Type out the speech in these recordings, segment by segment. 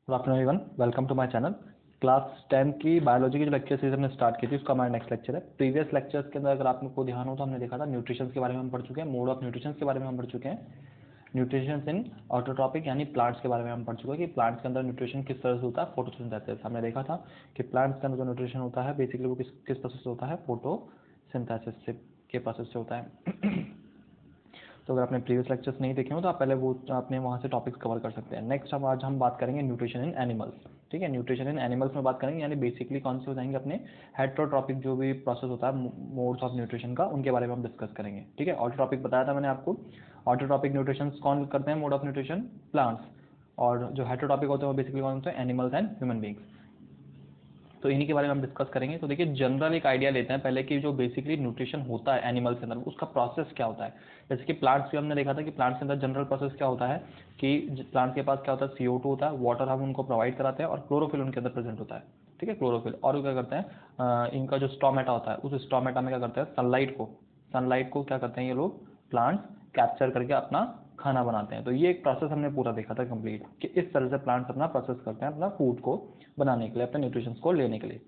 Good afternoon everyone, welcome to my channel. Class 10 की biology की जो लेक्चर सीरीज हमने स्टार्ट की थी उसका हमारा नेक्स्ट लेक्चर है। प्रीवियस लेक्चर्स के अंदर अगर आपको ध्यान हो तो हमने देखा था न्यूट्रिशन के बारे में हम पढ़ चुके हैं, मोड ऑफ न्यूट्रिशन के बारे में हम पढ़ चुके हैं, न्यूट्रिशन इन ऑटोट्रॉपिक यानी प्लांट्स के बारे में हम पढ़ चुके हैं कि प्लांट्स के अंदर न्यूट्रिशन किस तरह से होता है, फोटोसिंथेसिस। हमने देखा था कि प्लांट्स के अंदर जो न्यूट्रिशन होता है बेसिकली वो किस प्रोसेस से होता है, फोटोसिंथेसिस के प्रोसेस से होता है। तो अगर आपने प्रीवियस लेक्चर्स नहीं देखे हो तो आप पहले वो अपने वहाँ से टॉपिक्स कवर कर सकते हैं। नेक्स्ट आज हम बात करेंगे न्यूट्रिशन इन एनिमल्स। ठीक है, न्यूट्रिशन इन एनिमल्स में बात करेंगे, यानी बेसिकली कौन से हो जाएंगे अपने हेटेरोट्रॉपिक जो भी प्रोसेस होता है मोड्स ऑफ न्यूट्रिशन का, उनके बारे में हम डिस्कस करेंगे। ठीक है, ऑटोट्रॉपिक बताया था मैंने आपको। ऑटोट्रॉपिक न्यूट्रिशन कौन करते हैं, मोड ऑफ न्यूट्रिशन प्लांट्स, और जो हेटेरोट्रॉपिक होते हैं वो बेसिकली कौन होते हैं, एनिमल्स एंड ह्यूमन बींग्स। तो इन्हीं के बारे में हम डिस्कस करेंगे। तो देखिए जनरल एक आइडिया लेते हैं पहले कि जो बेसिकली न्यूट्रिशन होता है एनिमल्स के अंदर उसका प्रोसेस क्या होता है। जैसे कि प्लांट्स भी हमने देखा था कि प्लांट्स के अंदर जनरल प्रोसेस क्या होता है कि प्लांट्स के पास क्या होता है, CO2 होता है, वाटर हम उनको प्रोवाइड कराते हैं और क्लोरोफिल उनके अंदर प्रेजेंट होता है। ठीक है, क्लोरोफिल, और क्या करते हैं इनका जो स्टोमेटा होता है उस स्टोमेटा में क्या करते हैं, सनलाइट को क्या करते हैं ये लोग प्लांट्स कैप्चर करके अपना खाना बनाते हैं। तो ये एक प्रोसेस हमने पूरा देखा था कंप्लीट कि इस तरह से प्लांट्स अपना प्रोसेस करते हैं अपना फूड को बनाने के लिए, अपने न्यूट्रिशन को लेने के लिए।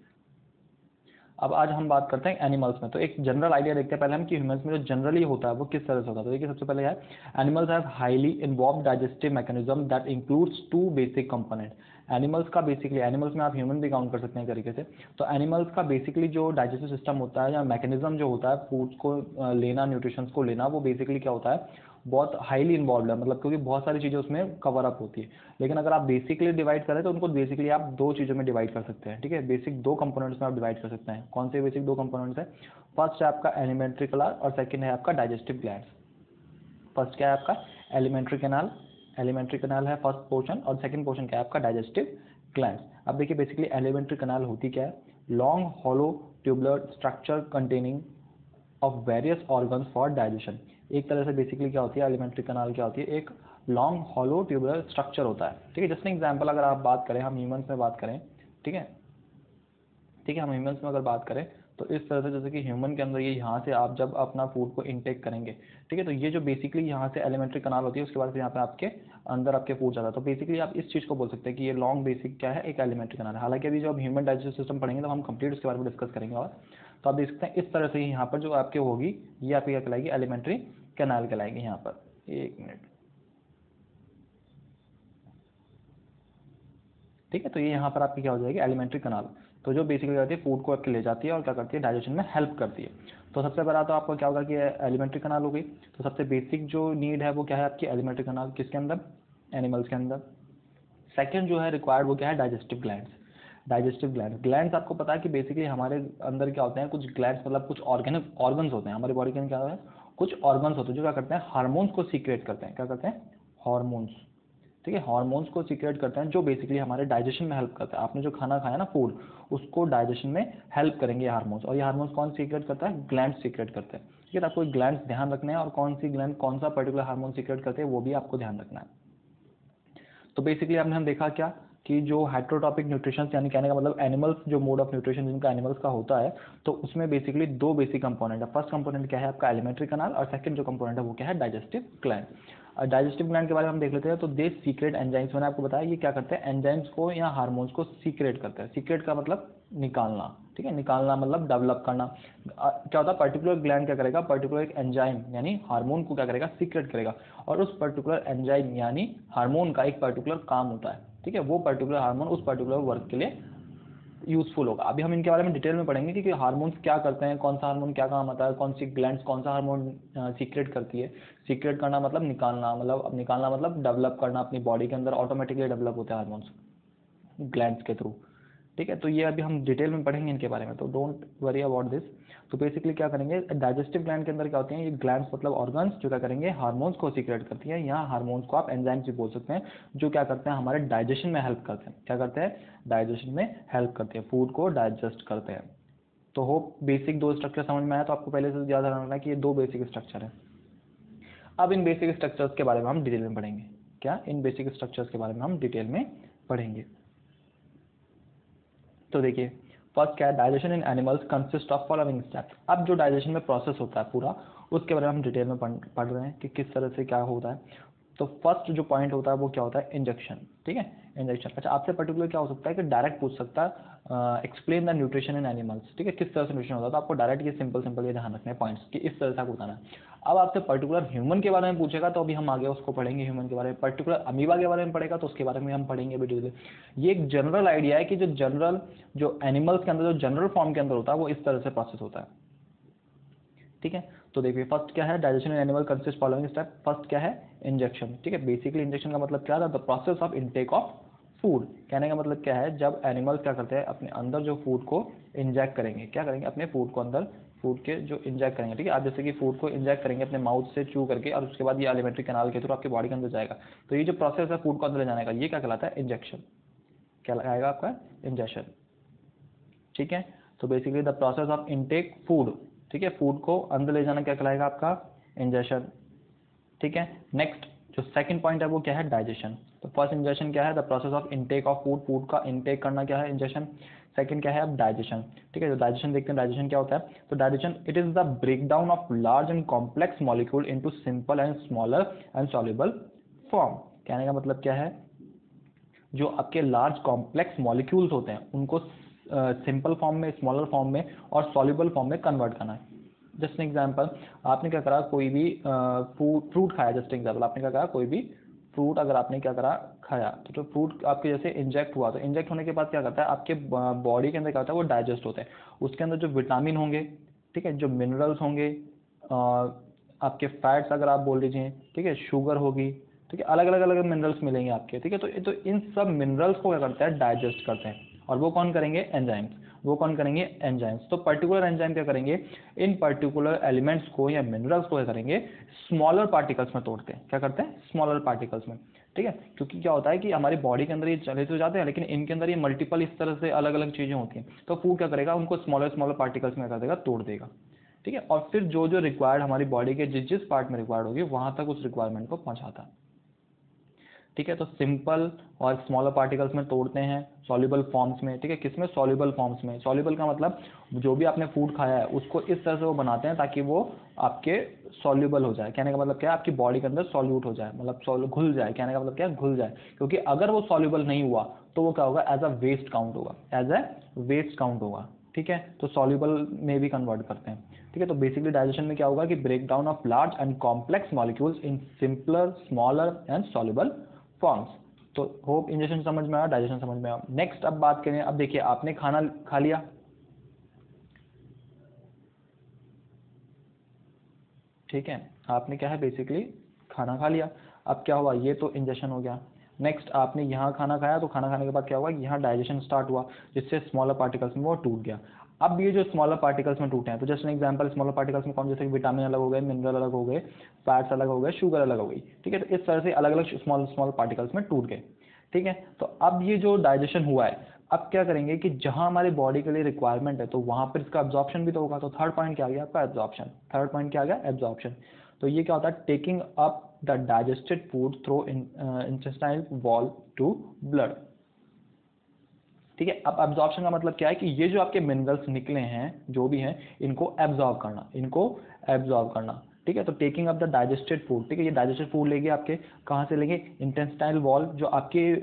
अब आज हम बात करते हैं एनिमल्स में। तो एक जनरल आइडिया देखते हैं पहले हम कि ह्यूमंस में जो जनरली होता है वो किस तरह से होता है। तो देखिए सबसे पहले है animals have highly involve digestive mechanism that includes 2 basic component. Animals का बेसिकली, एनिमल्स में आप ह्यूमन भी काउंट कर सकते हैं तरीके से। तो एनिमल्स का बेसिकली जो डाइजेस्टिव सिस्टम होता है या मैकेनिज्म जो होता है फूड्स को लेना, न्यूट्रिशन को लेना, वो बेसिकली क्या होता है, बहुत हाईली इन्वॉल्व है, मतलब क्योंकि बहुत सारी चीज़ें उसमें कवर अप होती है। लेकिन अगर आप बेसिकली डिवाइड करें तो उनको बेसिकली आप दो चीज़ों में डिवाइड कर सकते हैं। ठीक है, बेसिक दो कंपोनेंट्स में आप डिवाइड कर सकते हैं। कौन से बेसिक दो कंपोनेंट्स हैं, फर्स्ट है आपका एलिमेंट्री कैनाल और सेकंड है आपका डाइजेस्टिव ग्लैंड्स। फर्स्ट क्या है आपका एलिमेंट्री कैनाल है फर्स्ट पोर्शन, और सेकंड पोर्शन क्या है आपका डाइजेस्टिव ग्लैंड्स। अब देखिए बेसिकली एलिमेंट्री कैनाल होती क्या है, long hollow tubular structure containing of various organs for digestion. एक तरह से बेसिकली क्या होती है एलिमेंट्री कैनाल, क्या होती है, एक लॉन्ग हॉलो ट्यूबुलर स्ट्रक्चर होता है। ठीक है, जस्ट एग्जांपल अगर आप बात करें, हम ह्यूमंस में बात करें, ठीक है, हम ह्यूमंस में अगर बात करें तो इस तरह से जैसे कि ह्यूमन के अंदर ये यहाँ से आप जब अपना फूड को इनटेक करेंगे, ठीक है, तो ये जो बेसिकली यहाँ से एलिमेंट्री कैनाल होती है उसके बाद से यहाँ पे आपके अंदर आपके फूड जाता है। तो बेसिकली आप इस चीज़ को बोल सकते हैं कि ये लॉन्ग बेसिक क्या है, एक एलिमेंट्री कैनाल है। हालांकि अभी जो हम ह्यूमन डाइजेस्टिव सिस्टम पढ़ेंगे तो हम कंप्लीट उसके बारे में डिस्कस करेंगे। और तो आप देख सकते हैं इस तरह से यहाँ पर जो आपके होगी ये आपकी क्या कहलाएगी, एलिमेंट्री कैनाल कहलाएगी। यहाँ पर एक मिनट, ठीक है, तो ये यहाँ पर आपकी क्या हो जाएगी, एलिमेंट्री कैनाल। तो जो बेसिकली करती है फूड को आपके ले जाती है और क्या करती है, डाइजेशन में हेल्प करती है। तो सबसे पहला तो आपको क्या होगा कि एलिमेंट्री कैनाल हो गई। तो सबसे बेसिक जो नीड है वो क्या है आपकी, एलिमेंट्री कैनाल, किसके अंदर, एनिमल्स के अंदर। सेकंड जो है रिक्वायर्ड वो क्या है, डाइजेस्टिव ग्लैंड्स। ग्लैंड्स आपको पता है कि बेसिकली हमारे अंदर क्या होते हैं, कुछ ग्लैंड्स मतलब कुछ ऑर्गन्स होते हैं हमारी बॉडी के अंदर, क्या है, कुछ ऑर्गन्स होते हैं जो क्या करते हैं, हार्मोन्स को सीक्रेट करते हैं। क्या करते हैं, हार्मोन्स। ठीक है, हार्मोन्स को सीक्रेट करते हैं जो बेसिकली हमारे डाइजेशन में हेल्प करता है। आपने जो खाना खाया ना फूड, उसको डाइजेशन में हेल्प करेंगे हार्मोन्स। और ये हार्मोन्स कौन सीक्रेट करता है, ग्लैंड सीक्रेट करते हैं। ठीक है, आपको ग्लैंड ध्यान रखना है और कौन सी ग्लैंड कौन सा पर्टिकुलर हार्मोन सीक्रेट करते हैं वो भी आपको ध्यान रखना है। तो बेसिकली आपने हम देखा क्या कि जो हेटेरोट्रॉपिक न्यूट्रिशन, यानी कहने का मतलब एनिमल्स जो मोड ऑफ न्यूट्रिशन जिनका एनिमल्स का होता है, तो उसमें बेसिकली दो बेसिक कंपोनेंट है। फर्स्ट कंपोनेंट क्या है आपका, एलिमेंट्री कैनाल, और सेकंड जो कंपोनेंट है वो क्या है, डाइजेस्टिव ग्लैंड। डाइजेस्टिव ग्लैंड के बारे में हम देख लेते हैं। तो दे सीक्रेट एंजाइम्स, मैंने आपको बताया ये क्या करते हैं, एंजाइम्स को या हार्मोन्स को सीक्रेट करते हैं। सीक्रेट का मतलब निकालना, ठीक है, निकालना मतलब डेवलप करना। क्या होता है, पर्टिकुलर ग्लैंड क्या करेगा, पर्टिकुलर एक एंजाइम यानी हार्मोन को क्या करेगा, सीक्रेट करेगा। और उस पर्टिकुलर एंजाइम यानी हार्मोन का एक पर्टिकुलर काम होता है। ठीक है, वो पर्टिकुलर हार्मोन उस पर्टिकुलर वर्क के लिए यूजफुल होगा। अभी हम इनके बारे में डिटेल में पढ़ेंगे कि हार्मोन्स क्या करते हैं, कौन सा हार्मोन क्या काम आता है, कौन सी ग्लैंड्स कौन सा हार्मोन सीक्रेट करती है। सीक्रेट करना मतलब निकालना, मतलब डेवलप करना अपनी बॉडी के अंदर, ऑटोमेटिकली डेवलप होते हैं हार्मोन्स ग्लैंड्स के थ्रू। ठीक है, तो ये अभी हम डिटेल में पढ़ेंगे इनके बारे में, तो डोंट वरी अबाउट दिस। तो बेसिकली क्या करेंगे, डाइजेस्टिव ग्लैंड के अंदर क्या होते हैं, ये ग्लैंड्स मतलब ऑर्गन्स जो क्या करेंगे, हार्मोन्स को सीक्रेट करती है। यहाँ हार्मोन्स को आप एंजाइम्स भी बोल सकते हैं, जो क्या करते हैं, हमारे डाइजेशन में हेल्प करते हैं। क्या करते हैं, डाइजेशन में हेल्प करते हैं, फूड को डाइजेस्ट करते हैं। तो होप बेसिक दो स्ट्रक्चर समझ में आया। तो आपको पहले से याद रखना है कि ये दो बेसिक स्ट्रक्चर है। अब इन बेसिक स्ट्रक्चर्स के बारे में हम डिटेल में पढ़ेंगे। क्या, इन बेसिक स्ट्रक्चर्स के बारे में हम डिटेल में पढ़ेंगे। तो देखिए फर्स्ट क्या है, digestion in animals consist of following steps. अब जो डाइजेशन में प्रोसेस होता है पूरा, उसके बारे में हम डिटेल में पढ़ रहे हैं कि किस तरह से क्या होता है। तो फर्स्ट जो पॉइंट होता है वो क्या होता है, इंजेक्शन। ठीक है, इंजेक्शन। अच्छा, आपसे पर्टिकुलर क्या हो सकता है कि डायरेक्ट पूछ सकता है explain the nutrition in animals, ठीक है, किस तरह से न्यूट्रिशन होता है, तो आपको डायरेक्ट ये सिंपल ये ध्यान रखने हैं पॉइंट्स कि इस तरह से आपको बताना है। अब आपसे पर्टिकुलर ह्यूमन के बारे में पूछेगा तो अभी हम आगे उसको पढ़ेंगे ह्यूमन के बारे में, पर्टिकुलर अमीबा के बारे में पढ़ेगा तो उसके बारे में हम पढ़ेंगे अभी डिटेल। ये एक जनरल आइडिया है कि जो एनिमल्स के अंदर जो जनरल फॉर्म के अंदर होता है वो इस तरह से प्रोसेस होता है, ठीक है। तो देखिए फर्स्ट क्या है, digestion in animal consist following step. First क्या है, इंजेक्शन, ठीक है। बेसिकली इंजेक्शन का मतलब क्या था, the process of intake of food. कहने का मतलब क्या है, जब एनिमल्स क्या करते हैं अपने अंदर जो फूड को इंजेक्ट करेंगे, क्या करेंगे अपने फूड को अंदर फूड के जो इंजेक्ट करेंगे, ठीक है। आप जैसे कि फूड को इंजेक्ट करेंगे अपने माउथ से चू करके और उसके बाद ये एलिमेंट्री कैनाल के थ्रू आपकी बॉडी के अंदर जाएगा, तो ये जो प्रोसेस है फूड को अंदर ले जाने का ये क्या कहलाता है, इंजेक्शन। क्या लगाएगा आपका, इंजेक्शन, ठीक है। तो basically the process of intake food, ठीक है, फूड को अंदर ले जाना क्या कहलाएगा आपका, इंजेक्शन, ठीक है। नेक्स्ट जो सेकंड पॉइंट है वो क्या है, डाइजेशन। तो फर्स्ट इंजेक्शन क्या है, the process of intake of food, food का इनटेक करना क्या है, इंजेक्शन। सेकंड क्या है, अब डाइजेशन, ठीक है। तो डाइजेशन देखते हैं, डाइजेशन क्या होता है। तो digestion it is the break down of large and complex molecule into simple and smaller and soluble form. कहने का मतलब क्या है, जो आपके लार्ज कॉम्प्लेक्स मॉलिक्यूल्स होते हैं उनको सिंपल फॉर्म में, स्मॉलर फॉर्म में और सॉल्युबल फॉर्म में कन्वर्ट करना है। जस्ट एन एग्जांपल, आपने क्या करा, कोई भी फ्रूट खाया, जस्ट एग्जांपल आपने क्या करा, कोई भी फ्रूट अगर आपने क्या करा खाया, तो फ्रूट आपके जैसे इंजेक्ट हुआ, तो इंजेक्ट होने के बाद क्या करता है आपके बॉडी के अंदर क्या होता है, वो डाइजेस्ट होता है। उसके अंदर जो विटामिन होंगे, ठीक है, जो मिनरल्स होंगे, आपके फैट्स अगर आप बोल लीजिए, ठीक है, शुगर होगी, ठीक है, अलग अलग मिनरल्स मिलेंगे आपके, ठीक है। तो इन सब मिनरल्स को क्या करता है, डाइजेस्ट करते हैं। और वो कौन करेंगे, एंजाइम्स। वो कौन करेंगे, एंजाइम्स। तो पर्टिकुलर एंजाइम क्या करेंगे, इन पर्टिकुलर एलिमेंट्स को या मिनरल्स को क्या करेंगे, स्मॉलर पार्टिकल्स में तोड़ते हैं। क्या करते हैं, स्मॉलर पार्टिकल्स में, ठीक है। क्योंकि क्या होता है कि हमारी बॉडी के अंदर ये चले तो जाते हैं, लेकिन इनके अंदर ये मल्टीपल इस तरह से अलग अलग चीजें होती हैं, तो फूड क्या करेगा, उनको स्मॉलर पार्टिकल्स में कर देगा, तोड़ देगा, ठीक है। और फिर जो जो रिक्वायर्ड हमारी बॉडी के जिस जिस पार्ट में रिक्वायर्ड होगी वहां तक उस रिक्वायरमेंट को पहुंचाता है, ठीक है। तो सिंपल और स्मॉलर पार्टिकल्स में तोड़ते हैं, सॉल्युबल फॉर्म्स में, ठीक है। किसमें, सॉल्युबल फॉर्म्स में। सॉल्युबल का मतलब जो भी आपने फूड खाया है उसको इस तरह से वो बनाते हैं ताकि वो आपके सॉल्युबल हो जाए। कहने का मतलब क्या है, आपकी बॉडी के अंदर सॉल्यूट हो जाए, मतलब घुल जाए। कहने का मतलब क्या है, घुल जाए। क्योंकि अगर वो सॉल्युबल नहीं हुआ तो वो क्या होगा, एज अ वेस्ट काउंट होगा, एज अ वेस्ट काउंट होगा, ठीक है। तो सॉल्युबल में भी कन्वर्ट करते हैं, ठीक है। तो बेसिकली डाइजेशन में क्या होगा कि break down of large and complex molecules in simpler, smaller and soluble forms. तो होप इंजेक्शन समझ में आया, डाइजेशन समझ में आया। नेक्स्ट अब बात करें, अब देखिए आपने खाना खा लिया, ठीक है, आपने क्या है बेसिकली खाना खा लिया। अब क्या हुआ, ये तो इंजेक्शन हो गया। नेक्स्ट आपने यहाँ खाना खाया, तो खाना खाने के बाद क्या हुआ, यहाँ डाइजेशन स्टार्ट हुआ, जिससे स्मॉलर पार्टिकल्स में वो टूट गया। अब ये जो स्मॉलर पार्टिकल्स में टूटे हैं, तो just an example, smaller particles में कौन, जैसे कि विटामिन अलग हो गए, मिनरल अलग हो गए, फैट्स अलग हो गए, शुगर अलग हो गई, ठीक है। तो इस तरह से अलग अलग स्मॉल स्मॉल पार्टिकल्स में टूट गए, ठीक है। तो अब ये जो डाइजेशन हुआ है, अब क्या करेंगे कि जहां हमारी बॉडी के लिए रिक्वायरमेंट है तो वहां पर इसका एब्जॉर्प्शन भी तो होगा। तो थर्ड पॉइंट क्या आ गया आपका, एब्जॉर्प्शन। थर्ड पॉइंट क्या आ गया, एब्जॉर्प्शन। तो ये क्या होता है, taking up the digested food through intestinal wall to blood, ठीक है। अब एब्जॉर्प्शन का मतलब क्या है कि ये जो आपके मिनरल्स निकले हैं जो भी हैं, इनको एब्जॉर्ब करना, इनको एब्जॉर्ब करना, ठीक है। तो taking up the digested food, ठीक है, ये डाइजेस्टेड फूड लेंगे आपके कहाँ से लेंगे, इंटेस्टाइनल वॉल, जो आपके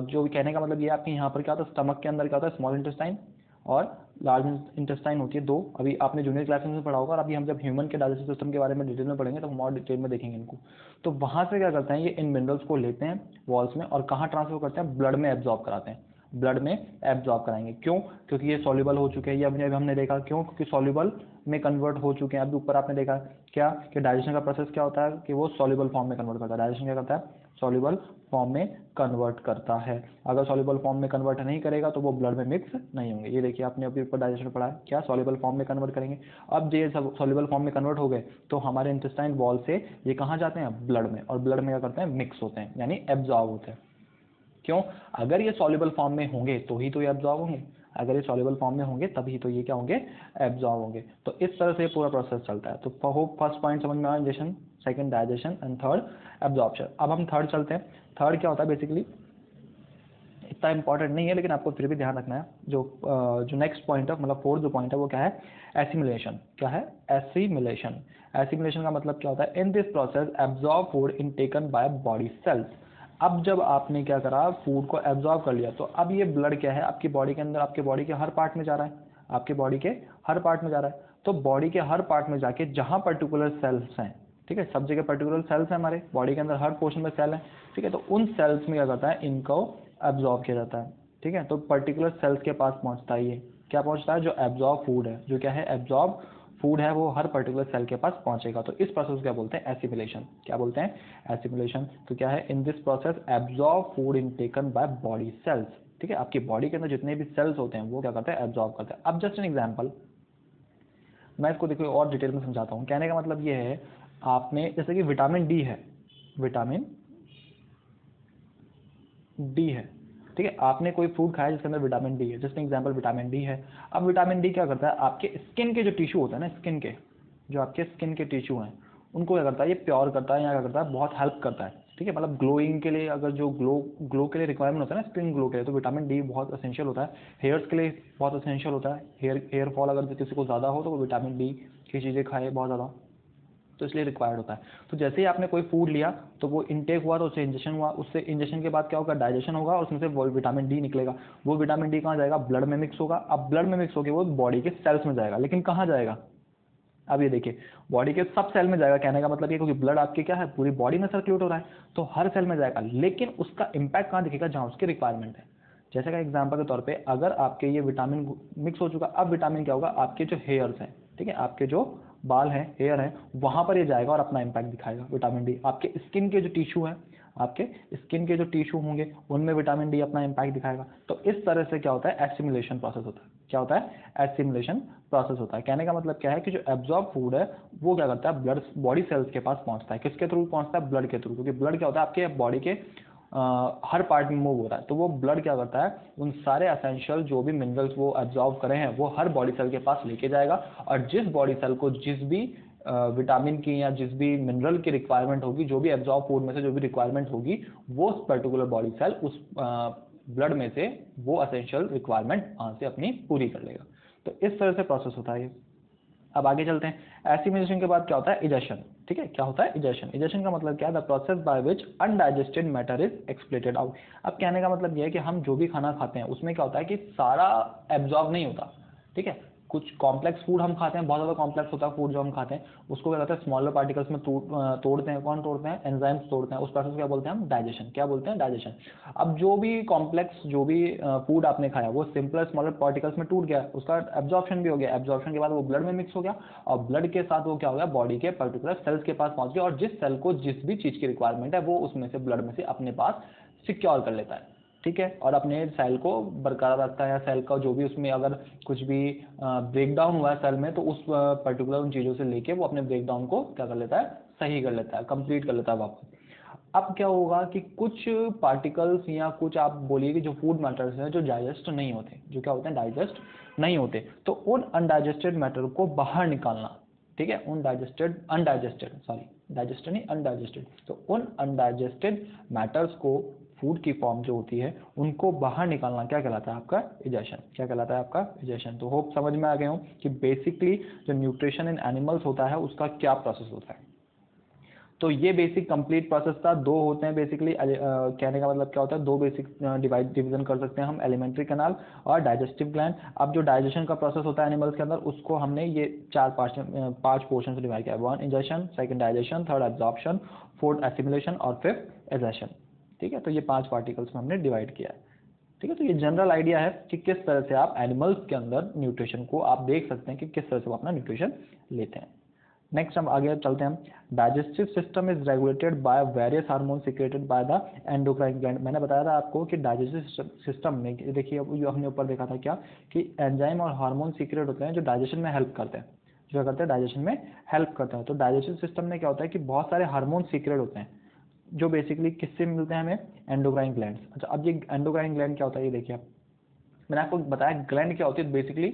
जो कहने का मतलब ये आपके यहाँ पर क्या होता है, स्टमक के अंदर क्या होता है, स्मॉल इंटेस्टाइन और लार्ज इंटेस्टाइन होती है दो। अभी आपने जूनियर क्लासेस में पढ़ा होगा, और अभी हम जब ह्यूमन के डाइजेस्टिव सिस्टम के बारे में डिटेल में पढ़ेंगे तो हम और डिटेल में देखेंगे इनको। तो वहां से क्या करते हैं, ये इन मिनरल्स को लेते हैं वॉल्स में और कहाँ ट्रांसफर करते हैं, ब्लड में एब्जॉर्ब कराते हैं, ब्लड में एब्जॉर्ब कराएंगे। क्यों, क्योंकि ये सॉल्युबल हो चुके हैं, ये अभी हमने देखा क्यों, क्योंकि सॉल्युबल में कन्वर्ट हो चुके हैं। अभी ऊपर आपने देखा क्या कि डाइजेशन का प्रोसेस क्या होता है कि वो सॉल्युबल फॉर्म में कन्वर्ट करता है। डाइजेशन क्या करता है, सॉल्युबल फॉर्म में कन्वर्ट करता है। अगर सॉल्युबल फॉर्म में कन्वर्ट नहीं करेगा तो वो ब्लड में मिक्स नहीं होंगे। ये देखिए आपने अभी ऊपर डाइजेशन पढ़ा है, क्या सॉल्युबल फॉर्म में कन्वर्ट करेंगे। अब ये सब सॉल्युबल फॉर्म में कन्वर्ट हो गए तो हमारे इंटेस्टाइन वॉल से ये कहाँ जाते हैं, ब्लड में, और ब्लड में क्या करते हैं, मिक्स होते हैं, यानी एब्जॉर्ब होते हैं। क्यों, अगर ये सॉल्युबल फॉर्म में होंगे तो ही तो ये एब्जॉर्ब होंगे, अगर ये सॉल्युबल फॉर्म में होंगे तभी तो ये क्या होंगे, एब्जॉर्ब होंगे। तो इस तरह से पूरा प्रोसेस चलता है। तो होप फर्स्ट पॉइंट समझ में आया, injection, second digestion and third absorption. अब हम थर्ड चलते हैं। थर्ड क्या होता है, बेसिकली इतना इंपॉर्टेंट नहीं है लेकिन आपको फिर भी ध्यान रखना है। जो नेक्स्ट पॉइंट है, मतलब फोर्थ जो पॉइंट है वो क्या है, एसिमिलेशन। क्या है, एसिमिलेशन। एसिमिलेशन का मतलब क्या होता है, in this process absorb food in taken by body cells अब जब आपने क्या करा, फूड को एब्जॉर्ब कर लिया, तो अब ये ब्लड क्या है आपकी बॉडी के अंदर, आपके बॉडी के हर पार्ट में जा रहा है, आपके बॉडी के हर पार्ट में जा रहा है। तो बॉडी के हर पार्ट में जाके जहां पर्टिकुलर सेल्स हैं, ठीक है, सब जगह पर्टिकुलर सेल्स हैं, हमारे बॉडी के अंदर हर पोर्शन में सेल है, ठीक है, तो उन सेल्स में क्या करता है, इनको एब्जॉर्ब किया जाता है, ठीक है। तो पर्टिकुलर सेल्स के पास पहुंचता है, ये क्या पहुंचता है, जो एब्जॉर्ब फूड है, जो क्या है एब्जॉर्ब फूड है, वो हर पर्टिकुलर सेल के पास पहुंचेगा। तो इस प्रोसेस को क्या बोलते हैं, एसिमिलेशन। क्या बोलते हैं, एसिमिलेशन। तो क्या है, in this process absorb food in taken by body cells, ठीक है, आपकी बॉडी के अंदर जितने भी सेल्स होते हैं वो क्या करते हैं, एब्जॉर्ब करते हैं। अब जस्ट एन एग्जांपल, मैं इसको देखो और डिटेल में समझाता हूँ। कहने का मतलब ये है, आपने जैसे कि विटामिन डी है, विटामिन डी है, ठीक है, आपने कोई फूड खाया जिसके अंदर विटामिन डी है, जस्ट एग्जांपल विटामिन डी है। अब विटामिन डी क्या करता है, आपके स्किन के जो टिश्यू होता है ना, स्किन के जो आपके स्किन के टिश्यू हैं उनको क्या करता है, ये प्योर करता है, या क्या करता है, बहुत हेल्प करता है, ठीक है। मतलब ग्लोइंग के लिए, अगर जो ग्लो के लिए रिक्वायरमेंट होता है ना, स्किन ग्लो के लिए, तो विटामिन डी बहुत एसेंशियल होता है। हेयर्स के लिए बहुत एसेंशियल होता है, हेयर फॉल अगर किसी को ज़्यादा हो तो वो विटामिन डी की चीज़ें खाए बहुत ज़्यादा, तो इसलिए रिक्वायर्ड होता है। तो जैसे ही आपने कोई फूड लिया तो वो इनटेक हुआ, तो उससे इंजेक्शन हुआ, उससे इंजेक्शन के बाद क्या होगा, डाइजेशन होगा, और उसमें से वो विटामिन डी निकलेगा। वो विटामिन डी कहाँ जाएगा, ब्लड में मिक्स होगा। अब ब्लड में मिक्स होकर वो बॉडी के सेल्स में जाएगा, लेकिन कहाँ जाएगा, अब ये देखिए, बॉडी के सब सेल में जाएगा। कहने का मतलब ये, क्योंकि ब्लड आपके क्या है, पूरी बॉडी में सर्कुलेट हो रहा है, तो हर सेल में जाएगा, लेकिन उसका इंपैक्ट कहाँ दिखेगा, जहाँ उसकी रिक्वायरमेंट है। जैसे का एग्जांपल के तौर पे, अगर आपके ये विटामिन मिक्स हो चुका, अब विटामिन क्या होगा, आपके जो हेयर्स हैं, ठीक है, आपके जो बाल हैं, हेयर हैं, वहां पर ये जाएगा और अपना इंपैक्ट दिखाएगा विटामिन डी। आपके स्किन के जो टिश्यू हैं, आपके स्किन के जो टिश्यू होंगे उनमें विटामिन डी अपना इंपैक्ट दिखाएगा। तो इस तरह से क्या होता है, एसिमिलेशन प्रोसेस होता है। क्या होता है, एसिमिलेशन प्रोसेस होता है। कहने का मतलब क्या है कि जो एब्जॉर्ब फूड है वो क्या करता है, ब्लड बॉडी सेल्स के पास पहुंचता है। किसके थ्रू पहुंचता है, ब्लड के थ्रू, क्योंकि ब्लड क्या होता है, आपके बॉडी के हर पार्ट में मूव हो रहा है। तो वो ब्लड क्या करता है, उन सारे एसेंशियल जो भी मिनरल्स वो एब्जॉर्ब करे हैं वो हर बॉडी सेल के पास लेके जाएगा, और जिस बॉडी सेल को जिस भी विटामिन की या जिस भी मिनरल की रिक्वायरमेंट होगी, जो भी एब्जॉर्ब फूड में से जो भी रिक्वायरमेंट होगी, वो पर्टिकुलर बॉडी सेल उस ब्लड में से वो एसेंशियल रिक्वायरमेंट वहां से अपनी पूरी कर लेगा। तो इस तरह से प्रोसेस होता है ये। अब आगे चलते हैं। एसिमिलेशन के बाद क्या होता है, इजेशन। ठीक है, क्या होता है, इजेशन। इजेशन का मतलब क्या है, the process by which undigested matter is expelled out. अब कहने का मतलब यह है कि हम जो भी खाना खाते हैं उसमें क्या होता है कि सारा एब्जॉर्ब नहीं होता, ठीक है। कुछ कॉम्प्लेक्स फूड हम खाते हैं, बहुत ज़्यादा कॉम्प्लेक्स होता है फूड जो हम खाते हैं, उसको क्या कहते हैं, स्मॉलर पार्टिकल्स में तोड़ते हैं। कौन तोड़ते हैं, एंजाइम्स तोड़ते हैं। उस प्रोसेस को क्या बोलते हैं हम, डाइजेशन। क्या बोलते हैं, डाइजेशन। अब जो भी कॉम्प्लेक्स जो भी फूड आपने खाया वो सिंपलर स्मॉलर पार्टिकल्स में टूट गया, उसका एब्जॉर्प्शन भी हो गया। एब्जॉर्प्शन के बाद वो ब्लड में मिक्स हो गया, और ब्लड के साथ वो क्या हो गया, बॉडी के पर्टिकुलर सेल्स के पास पहुंच गया, और जिस सेल को जिस भी चीज़ की रिक्वायरमेंट है वो उसमें से ब्लड में से अपने पास सिक्योर कर लेता है, ठीक है, और अपने सेल को बरकरार रखता है। या सेल का जो भी उसमें अगर कुछ भी ब्रेक डाउन हुआ है सेल में, तो उस पर्टिकुलर उन चीज़ों से लेके वो अपने ब्रेक डाउन को क्या कर लेता है, सही कर लेता है, कंप्लीट कर लेता है वापस। अब क्या होगा कि कुछ पार्टिकल्स या कुछ आप बोलिए कि जो फूड मैटर्स हैं जो डाइजेस्ट नहीं होते, जो क्या होते हैं, डाइजेस्ट नहीं होते, तो उन अनडाइजेस्टेड मैटर को बाहर निकालना, ठीक है, उन अनडाइजेस्टेड सॉरी डाइजेस्टेड नहीं अनडाइजेस्टेड, तो उन अनडाइजेस्टेड मैटर्स को फूड की फॉर्म जो होती है उनको बाहर निकालना क्या कहलाता है, आपका इजेशन। क्या कहलाता है, आपका इजेशन। तो होप समझ में आ गए हो कि बेसिकली जो न्यूट्रिशन इन एनिमल्स होता है उसका क्या प्रोसेस होता है। तो ये बेसिक कंप्लीट प्रोसेस था। दो होते हैं बेसिकली, कहने का मतलब क्या होता है, दो बेसिक डिवीजन कर सकते हैं हम, एलिमेंट्री कैनाल और डाइजेस्टिव ग्लैंड। अब जो डाइजेशन का प्रोसेस होता है एनिमल्स के अंदर, उसको हमने ये पांच पोर्शन से डिवाइड किया। One ingestion, second digestion, third absorption, fourth assimilation और फिफ्थ एजेशन, ठीक है। तो ये 5 पार्टिकल्स में हमने डिवाइड किया है, ठीक है। तो ये जनरल आइडिया है कि किस तरह से आप एनिमल्स के अंदर न्यूट्रिशन को आप देख सकते हैं कि किस तरह से वो अपना न्यूट्रिशन लेते हैं। नेक्स्ट हम आगे चलते हैं। Digestive system is regulated by various hormone secreted by the endocrine gland. मैंने बताया था आपको कि डाइजेस्टिव सिस्टम में देखिए, जो हमने ऊपर देखा था क्या, कि एंजाइम और हार्मोन सीक्रेट होते हैं जो डाइजेशन में हेल्प करते हैं, जो क्या करते हैं, डाइजेशन में हेल्प करते हैं। तो डाइजेस्टिव सिस्टम में क्या होता है कि बहुत सारे हार्मोन सीक्रेट होते हैं जो बेसिकली किससे मिलते हैं हमें, एंडोक्राइन ग्लैंड। अच्छा, अब ये एंडोक्राइन ग्लैंड क्या होता है, ये देखिए आप, मैंने आपको बताया ग्लैंड क्या होती है, बेसिकली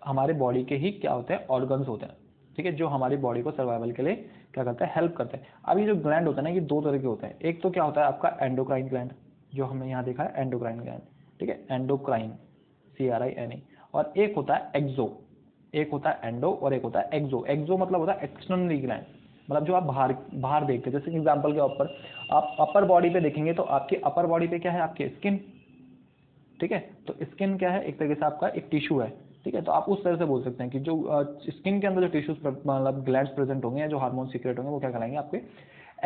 हमारे बॉडी के ही क्या होते हैं, ऑर्गन्स होते हैं, ठीक है, जो हमारी बॉडी को सर्वाइवल के लिए क्या करता है, हेल्प करते हैं। अब ये जो ग्लैंड होता है ना, ये दो तरह के होते हैं। एक तो क्या होता है आपका एंडोक्राइन ग्लैंड, जो हमने यहाँ देखा है एंडोक्राइन ग्लैंड, ठीक है, एंडोक्राइन CRINE। और एक होता है एक्सो, एक होता है एंडो और एक होता है एक्सो। एक्सो मतलब होता है एक्सटर्नली ग्लैंड, मतलब जो आप बाहर बाहर देखते हैं। जैसे एग्जाम्पल के ऊपर आप अपर बॉडी पे देखेंगे तो आपकी अपर बॉडी पे क्या है, आपके स्किन, ठीक है। तो स्किन क्या है, एक तरीके से आपका एक टिश्यू है, ठीक है। तो आप उस तरह से बोल सकते हैं कि जो स्किन के अंदर जो टिश्यूज मतलब ग्लैंड्स प्रेजेंट होंगे या जो हार्मोन सीक्रेट होंगे वो क्या कहलाएंगे, आपके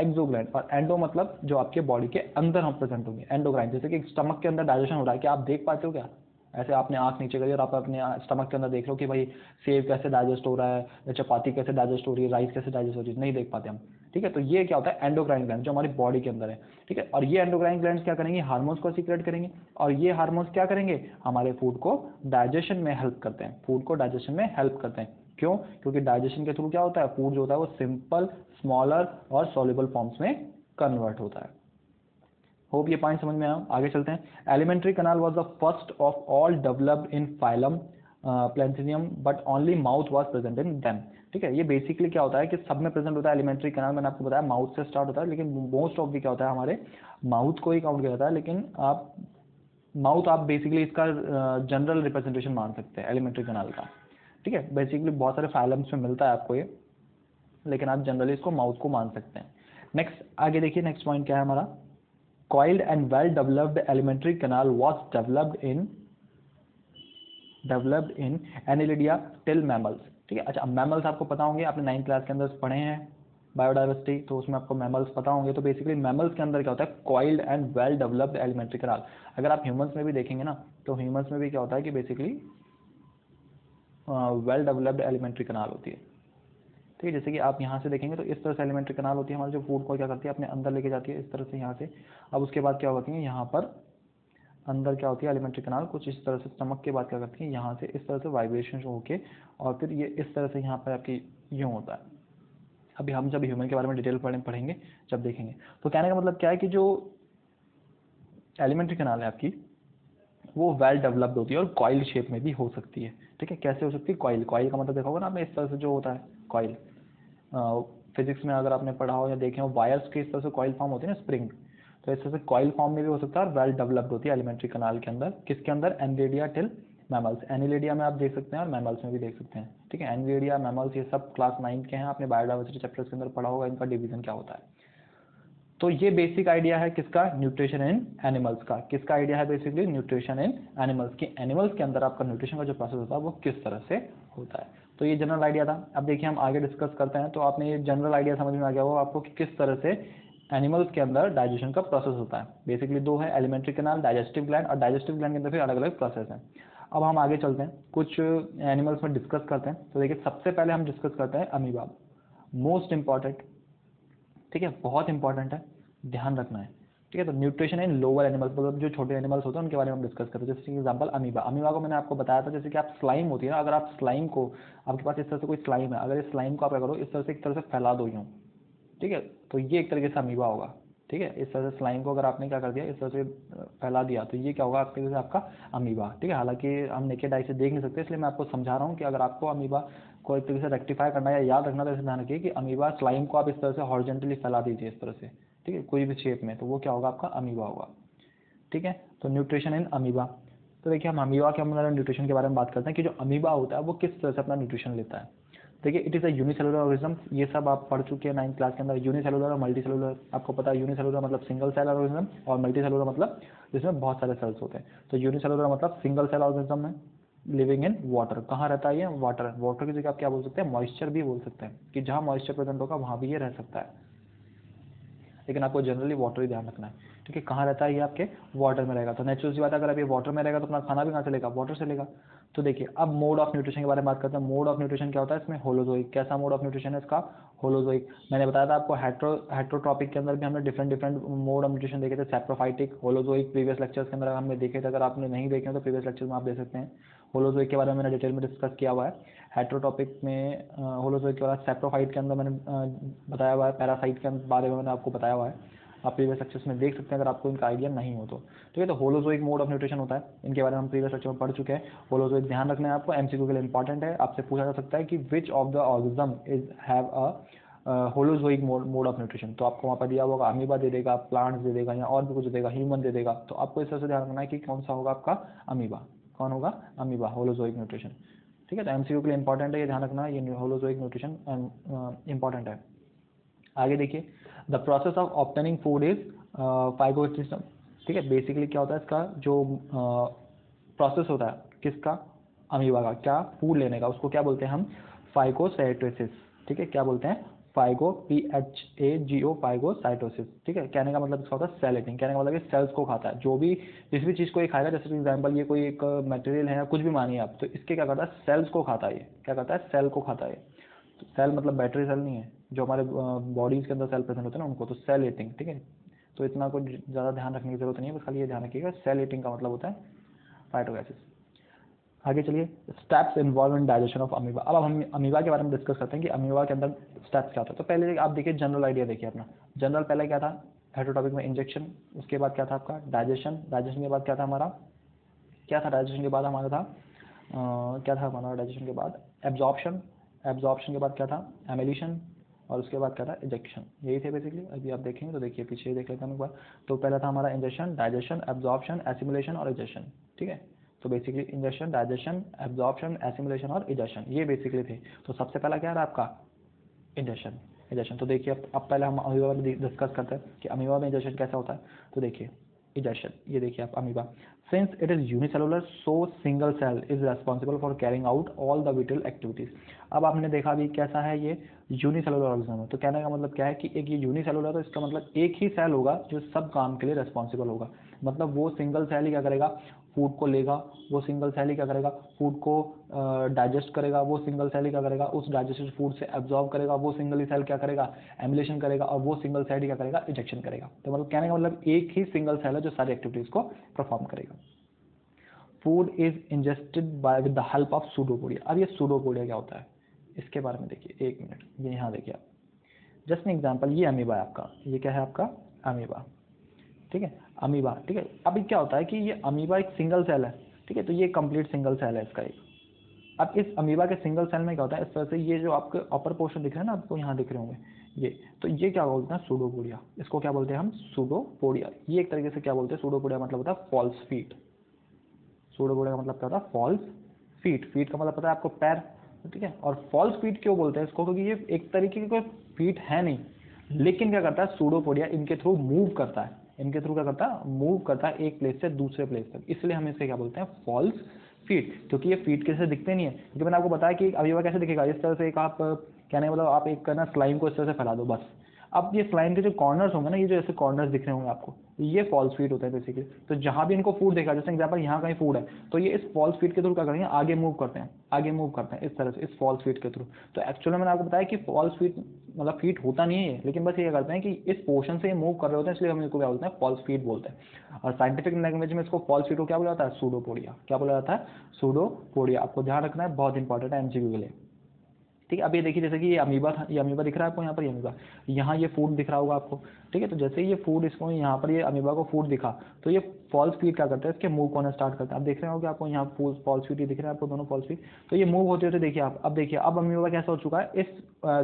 एक्सोग्लैंड। और एंडो मतलब जो आपके बॉडी के अंदर हम प्रेजेंट होंगे, एंडोग्राइन। जैसे कि स्टमक के अंदर डाइजेशन हो रहा है, क्या आप देख पाते हो क्या? ऐसे आपने आंख नीचे करी और आप अपने स्टमक के अंदर देख रहे हो कि भाई सेब कैसे डाइजेस्ट हो रहा है या चपाती कैसे डाइजेस्ट हो रही है, राइस कैसे डाइजेस्ट हो रही है, नहीं देख पाते हम, ठीक है। तो ये क्या होता है, एंडोक्राइन ग्लैंड जो हमारी बॉडी के अंदर है, ठीक है। और ये एंडोक्राइन ग्लैंड क्या करेंगे, हार्मोन्स को सीक्रेट करेंगे, और ये हार्मोन्स क्या करेंगे, हमारे फूड को डाइजेशन में हेल्प करते हैं, फूड को डाइजेशन में हेल्प करते हैं। क्यों? क्योंकि डाइजेशन के थ्रू क्या होता है, फूड जो होता है वो सिंपल, स्मॉलर और सॉल्युबल फॉर्म्स में कन्वर्ट होता है। होप ये पॉइंट समझ में आया। आगे चलते हैं। Alimentary canal was the first of all developed in phylum platyhelminthes but only mouth was present in them, ठीक है। ये बेसिकली क्या होता है कि सब में प्रेजेंट होता है एलिमेंट्री कैनाल, मैंने आपको बताया माउथ से स्टार्ट होता है, लेकिन मोस्ट ऑफ भी क्या होता है, हमारे माउथ को ही काउंट किया जाता है। लेकिन आप माउथ आप बेसिकली इसका जनरल रिप्रेजेंटेशन मान सकते हैं एलिमेंट्री कैनाल का, ठीक है। बेसिकली बहुत सारे फाइलम्स में मिलता है आपको ये, लेकिन आप जनरली इसको माउथ को मान सकते हैं। नेक्स्ट आगे देखिए, नेक्स्ट पॉइंट क्या है हमारा, coiled and well developed alimentary canal was developed in Annelida till mammals, ठीक है। अच्छा, मैमल्स आपको पता होंगे, आपने 9th क्लास के अंदर पढ़े हैं बायोडाइवर्सिटी, तो उसमें आपको मैमल्स पता होंगे। तो बेसिकली मैमल्स के अंदर क्या होता है, coiled and well developed alimentary canal. अगर आप ह्यूमंस में भी देखेंगे ना, तो ह्यूमंस में भी क्या होता है कि basically well developed alimentary canal होती है, ठीक है। जैसे कि आप यहाँ से देखेंगे तो इस तरह से एलिमेंट्री कैनाल होती है, हमारे जो फूड को क्या करती है, अपने अंदर लेके जाती है इस तरह से यहाँ से। अब उसके बाद क्या होती है, यहाँ पर अंदर क्या होती है एलिमेंट्री कैनाल कुछ इस तरह से, स्टमक के बाद क्या करती है, यहाँ से इस तरह से वाइब्रेशन होके और फिर ये इस तरह से यहाँ पर आपकी यूँ होता है। अभी हम जब ह्यूमन के बारे में डिटेल पढ़ेंगे, जब देखेंगे, तो कहने का मतलब क्या है कि जो एलिमेंट्री कैनाल है आपकी वो वेल डेवलप्ड होती है और कॉइल शेप में भी हो सकती है, ठीक है। कैसे हो सकती है, कॉइल, कॉइल का मतलब देखा होगा ना आपने, इस तरह से जो होता है कॉइल, फिजिक्स में अगर आपने पढ़ा हो या देखे हो, वायर्स के इस तरह से कॉइल फॉर्म होती है ना, स्प्रिंग, तो इस तरह से कॉइल फॉर्म में भी हो सकता है और वेल डेवलप्ड होती है एलिमेंट्री कैनाल के अंदर। किसके अंदर, एनिलिडिया टिल मैमल्स, एनिलिडिया में आप देख सकते हैं और मैमल्स में भी देख सकते हैं, ठीक है। एनिलिडिया, मैमल्स ये सब क्लास 9 के हैं, आपने बायोडाइवर्सिटी चैप्टर्स के अंदर पढ़ा होगा इनका डिवीजन क्या होता है। तो ये बेसिक आइडिया है किसका, न्यूट्रिशन इन एनिमल्स का। किसका आइडिया है, बेसिकली न्यूट्रिशन इन एनिमल्स की, एनिमल्स के अंदर आपका न्यूट्रिशन का जो प्रोसेस होता है वो किस तरह से होता है। तो ये जनरल आइडिया था। अब देखिए हम आगे डिस्कस करते हैं। तो आपने ये जनरल आइडिया समझ में आ गया होगा आपको कि किस तरह से एनिमल्स के अंदर डाइजेशन का प्रोसेस होता है। बेसिकली दो है, एलिमेंट्री कैनाल, डाइजेस्टिव ग्लैंड, और डाइजेस्टिव ग्लैंड के अंदर फिर अलग अलग प्रोसेस हैं। अब हम आगे चलते हैं, कुछ एनिमल्स में डिस्कस करते हैं। तो देखिए सबसे पहले हम डिस्कस करते हैं अमीबा, मोस्ट इंपॉर्टेंट, ठीक है, बहुत इंपॉर्टेंट है, ध्यान रखना है, ठीक है। तो न्यूट्रिशन इन लोअर एनिमल्स, मतलब जो छोटे एनिमल्स होते हैं उनके बारे में हम डिस्कस करते हैं। जैसे एग्जांपल अमीबा, अमीबा को मैंने आपको बताया था, जैसे कि आप स्लाइम होती है ना, अगर आप स्लाइम को, आपके पास इस तरह से कोई स्लाइम है, अगर इस स्लाइम को आप क्या करो, इस तरह से एक तरह से फैला दो यूँ, ठीक है, तो ये एक तरीके से अमीबा होगा, ठीक है। इस तरह से स्लाइम को अगर आपने क्या कर दिया, इस तरह से फैला दिया, तो ये क्या होगा, आपके जैसे आपका अमीबा, ठीक है। हालांकि हम नेकेड आई से देख नहीं सकते, इसलिए मैं आपको समझा रहा हूँ कि अगर आपको अमीबा को एक तरीके से रेक्टिफाई करना है या याद रखना, तो ऐसे ध्यान रखिए कि अमीबा स्लाइम को आप इस तरह से हॉरिजॉन्टली फैला दीजिए इस तरह से, ठीक है, कोई भी शेप में, तो वो क्या होगा, आपका अमीबा होगा, ठीक है। तो न्यूट्रिशन इन अमीबा, तो देखिए हम अमीबा के अंदर न्यूट्रिशन के बारे में बात करते हैं कि जो अमीबा होता है वो किस तरह से अपना न्यूट्रिशन लेता है। देखिए it is a unicellular organism, ये सब आप पढ़ चुके हैं 9th क्लास के अंदर। यूनिसेलुलर और मल्टी सेलुलर आपको पता है, यूनिसेलुलर मतलब सिंगल सेल ऑर्गेनिज्म और मल्टी सेलुलर मतलब जिसमें बहुत सारे सेल्स होते हैं। तो यूनिसेलुलर मतलब सिंगल सेल ऑर्गेनिज्म है, लिविंग इन वाटर, कहाँ रहता है ये, वाटर, वाटर की जगह आप क्या बोल सकते हैं, मॉइस्चर भी बोल सकते हैं, कि जहाँ मॉइस्चर प्रेजेंट होगा वहाँ भी ये रह सकता है, लेकिन आपको जनरली वाटर ही ध्यान रखना है, ठीक है। कहाँ रहता है ये, आपके वाटर में रहेगा। तो नेचुरल सी बात है, अगर आप ये वाटर में रहेगा तो अपना खाना भी कहाँ से लेगा, वाटर से लेगा। तो देखिए अब मोड ऑफ न्यूट्रिशन के बारे में बात करते हैं। मोड ऑफ न्यूट्रिशन क्या होता है इसमें, होलोजोइक। कैसा मोड ऑफ न्यूट्रिशन है इसका, होलोजोइक। मैंने बताया था आपको हेट्रोट्रॉपिक के अंदर भी हमने different different mode of nutrition देखे थे, सैप्रोफाइटिक, होलोजोइक, प्रीवियस लेक्चर्स के अंदर हमने देखे थे। अगर आपने नहीं देखे तो प्रीवियस लेक्चर में आप देख सकते हैं। होलोजोइक के बारे में मैंने डिटेल में डिस्कस किया हुआ है। हेट्रोटॉपिक में होलोजोइक के बाद सैप्रोफाइट के अंदर मैंने बताया हुआ है, पैरासाइट के बारे में मैंने आपको बताया हुआ है, आप प्रीवियस लेक्चर्स में देख सकते हैं अगर आपको इनका आइडिया नहीं हो तो, ठीक है। तो होलोजोइक मोड ऑफ न्यूट्रिशन होता है, इनके बारे में हम प्रीवियस लेक्चर में पढ़ चुके हैं। होलोजोइक ध्यान रखना है आपको, एमसीक्यू के लिए इंपॉर्टेंट है, आपसे पूछा जा सकता है कि which of the organism is have a holozoic mode of nutrition. तो आपको वहाँ पर दिया होगा, अमीबा दे देगा, प्लांट्स दे देगा, या और भी कुछ देगा, ह्यूमन दे देगा। तो आपको इस तरह से ध्यान रखना है कि कौन सा होगा आपका, अमीबा, कौन होगा, अमीबा, होलोजोइक न्यूट्रिशन, ठीक है। तो एमसीक्यू के लिए इंपॉर्टेंट है, ये ध्यान रखना, ये होलोजोइक न्यूट्रिशन इंपॉर्टेंट है। आगे देखिए, the process of obtaining food is phagocytosis. ठीक है, बेसिकली क्या होता है इसका जो प्रोसेस होता है किसका, अमीबा का, क्या फूड लेने का, उसको क्या बोलते हैं हम, फाइगोसाइटोसिस। ठीक है, क्या बोलते हैं, फाइगो, PHAGO, फाइगोसाइटोसिस। ठीक है, कहने का मतलब इसका होता है सेल ईटिंग, कहने का मतलब ये सेल्स को खाता है, जो भी जिस भी चीज़ को ये खाएगा, जैसे फॉर एग्जाम्पल ये कोई एक मटेरियल है या कुछ भी मानिए आप, तो इसके क्या करता है, सेल्स को खाता है, ये क्या करता है, सेल को खाता है। तो सेल मतलब बैटरी सेल नहीं है, जो हमारे बॉडीज के अंदर सेल प्रेजेंट होते हैं ना उनको, तो सेल ईटिंग। ठीक है, तो इतना कुछ ज़्यादा ध्यान रखने की जरूरत नहीं है, बस खाली ये ध्यान रखिएगा सेल ईटिंग का मतलब होता है फाइटोगैसिस। आगे चलिए, steps involve in digestion of amoeba. अब हम अमीबा के बारे में डिस्कस करते हैं कि अमीबा के अंदर स्टेप्स क्या होता है। तो पहले आप देखिए जनरल आइडिया देखिए अपना, जनरल पहले क्या था, हेटरोटॉपिक में इंजेक्शन, उसके बाद क्या था आपका डाइजेशन, डाइजेशन के बाद क्या था हमारा, क्या था डाइजेशन के बाद हमारा था क्या था हमारा डाइजेशन के बाद, एब्जॉर्प्शन, एब्जॉर्प्शन के बाद क्या था, एमिलेशन, और उसके बाद क्या था, इजेक्शन। यही थे बेसिकली। अभी आप देखेंगे तो देखिए पीछे देख लेते हैं एक बार। तो पहला था हमारा इंजेक्शन, डाइजेशन, एब्जॉर्प्शन, एसिमुलेशन और इजेक्शन। ठीक है, तो basically injection, digestion, absorption, assimilation और इजेक्शन, ये बेसिकली थे। तो सबसे पहला क्या रहा आपका, इंजेक्शन। इंजेक्शन तो देखिए अब पहले हम अमीबा में डिस्कस करते हैं कि अमीबा में इंजेक्शन कैसा होता है। तो देखिए इंजेक्शन, ये देखिए आप amoeba, since it is unicellular so single cell is responsible for carrying out all the vital activities. अब आपने देखा भी कैसा है ये यूनिसेलुलर ऑर्गेनिज्म है, तो कहने का मतलब क्या है कि एक ये यूनिसेलुलर, तो इसका मतलब एक ही सेल होगा जो सब काम के लिए रेस्पॉन्सिबल होगा। मतलब वो सिंगल सेल ही क्या करेगा, फूड को लेगा, वो सिंगल सेल ही क्या करेगा, फूड को डाइजेस्ट करेगा, वो सिंगल सेल ही क्या करेगा, उस डाइजेस्टेड फूड से एब्जॉर्ब करेगा, वो सिंगल ही सेल क्या करेगा, एमिलेशन करेगा, और वो सिंगल सेल ही क्या करेगा, इजेक्शन करेगा। तो मतलब कहने का मतलब एक ही सिंगल सेल है जो सारी एक्टिविटीज को परफॉर्म करेगा। Food is ingested by with the help of pseudopodia. अब ये सूडोपोडिया क्या होता है, इसके बारे में देखिए एक मिनट, ये यहाँ देखिए आप, जस्ट एन एग्जाम्पल, ये अमीबा है आपका, ये क्या है आपका, अमीबा। ठीक है, अमीबा। ठीक है, अभी क्या होता है कि ये अमीबा एक सिंगल सेल है। ठीक है, तो ये कंप्लीट सिंगल सेल है इसका एक। अब इस अमीबा के सिंगल सेल में क्या होता है, इस तरह से ये जो आपके अपर पोर्शन दिख रहे हैं ना आपको, यहाँ दिख रहे होंगे ये, तो ये क्या बोलते हैं, सूडोपोडिया। इसको क्या बोलते हैं हम, सूडोपोडिया। ये एक तरीके से क्या बोलते हैं, सूडोपोडिया मतलब होता है फॉल्स फीट। सूडोपोडिया का मतलब क्या होता है, फॉल्स फीट। फीट का मतलब पता है आपको, पैर। ठीक है, और फॉल्स फीट क्यों बोलते हैं इसको, क्योंकि ये एक तरीके की कोई फीट है नहीं, लेकिन क्या करता है सूडोपोडिया, इनके थ्रू मूव करता है, इनके थ्रू क्या करता है, मूव करता है एक प्लेस से दूसरे प्लेस तक, इसलिए हम इसे क्या बोलते हैं, फॉल्स फीट। क्योंकि ये फीट कैसे दिखते नहीं है, क्योंकि मैंने आपको बताया कि अमीबा कैसे दिखेगा, इस तरह से एक आप कहने का मतलब आप एक ना स्लाइम को इस तरह से फैला दो बस। अब ये स्लाइम के जो कॉर्नर्स होंगे ना, ये जो ऐसे कॉर्नर्स दिख रहे होंगे आपको, ये फॉल्स फीट होता है बेसिकली। तो जहां भी इनको फूड देखा, जैसे एग्जांपल यहाँ कहीं फूड है, तो ये इस फॉल्स फीट के थ्रू क्या करेंगे, आगे मूव करते हैं, आगे मूव करते हैं इस तरह से, इस फॉल्स फीट के थ्रू। तो एक्चुअली मैंने आपको बताया कि फॉल्स फीट मतलब फीट होता नहीं है, लेकिन बस ये करते हैं कि इस पोर्शन से ये मूव कर रहे होते हैं, इसलिए हम इसको क्या बोलते हैं, फॉल्स फीट बोलते हैं। और साइंटिफिक लैंग्वेज में इसको फॉल्स फीट को क्या बोला जाता है, सूडोपोडिया। क्या बोला जाता है, सूडोपोडिया। आपको ध्यान रखना है, बहुत इंपॉर्टेंट है एमसीक्यू के लिए। ठीक है, अब ये देखिए जैसे कि ये अमीबा था, ये अमीबा दिख रहा है आपको यहाँ पर, ये अमीबा, यहाँ ये फूड दिख रहा होगा आपको। ठीक है, तो जैसे ही ये फूड इसको यहाँ पर ये अमीबा को फूड दिखा, तो ये फॉल्स फीट क्या करता है, इसके मूव होना स्टार्ट करता है। आप देख रहे हो कि आपको यहाँ फॉल्स फीट दिख रहा है आपको, दोनों फॉल्स फीट। तो ये मूव होते होते देखिए आप, अब देखिए अब अमीबा कैसा हो चुका है, इस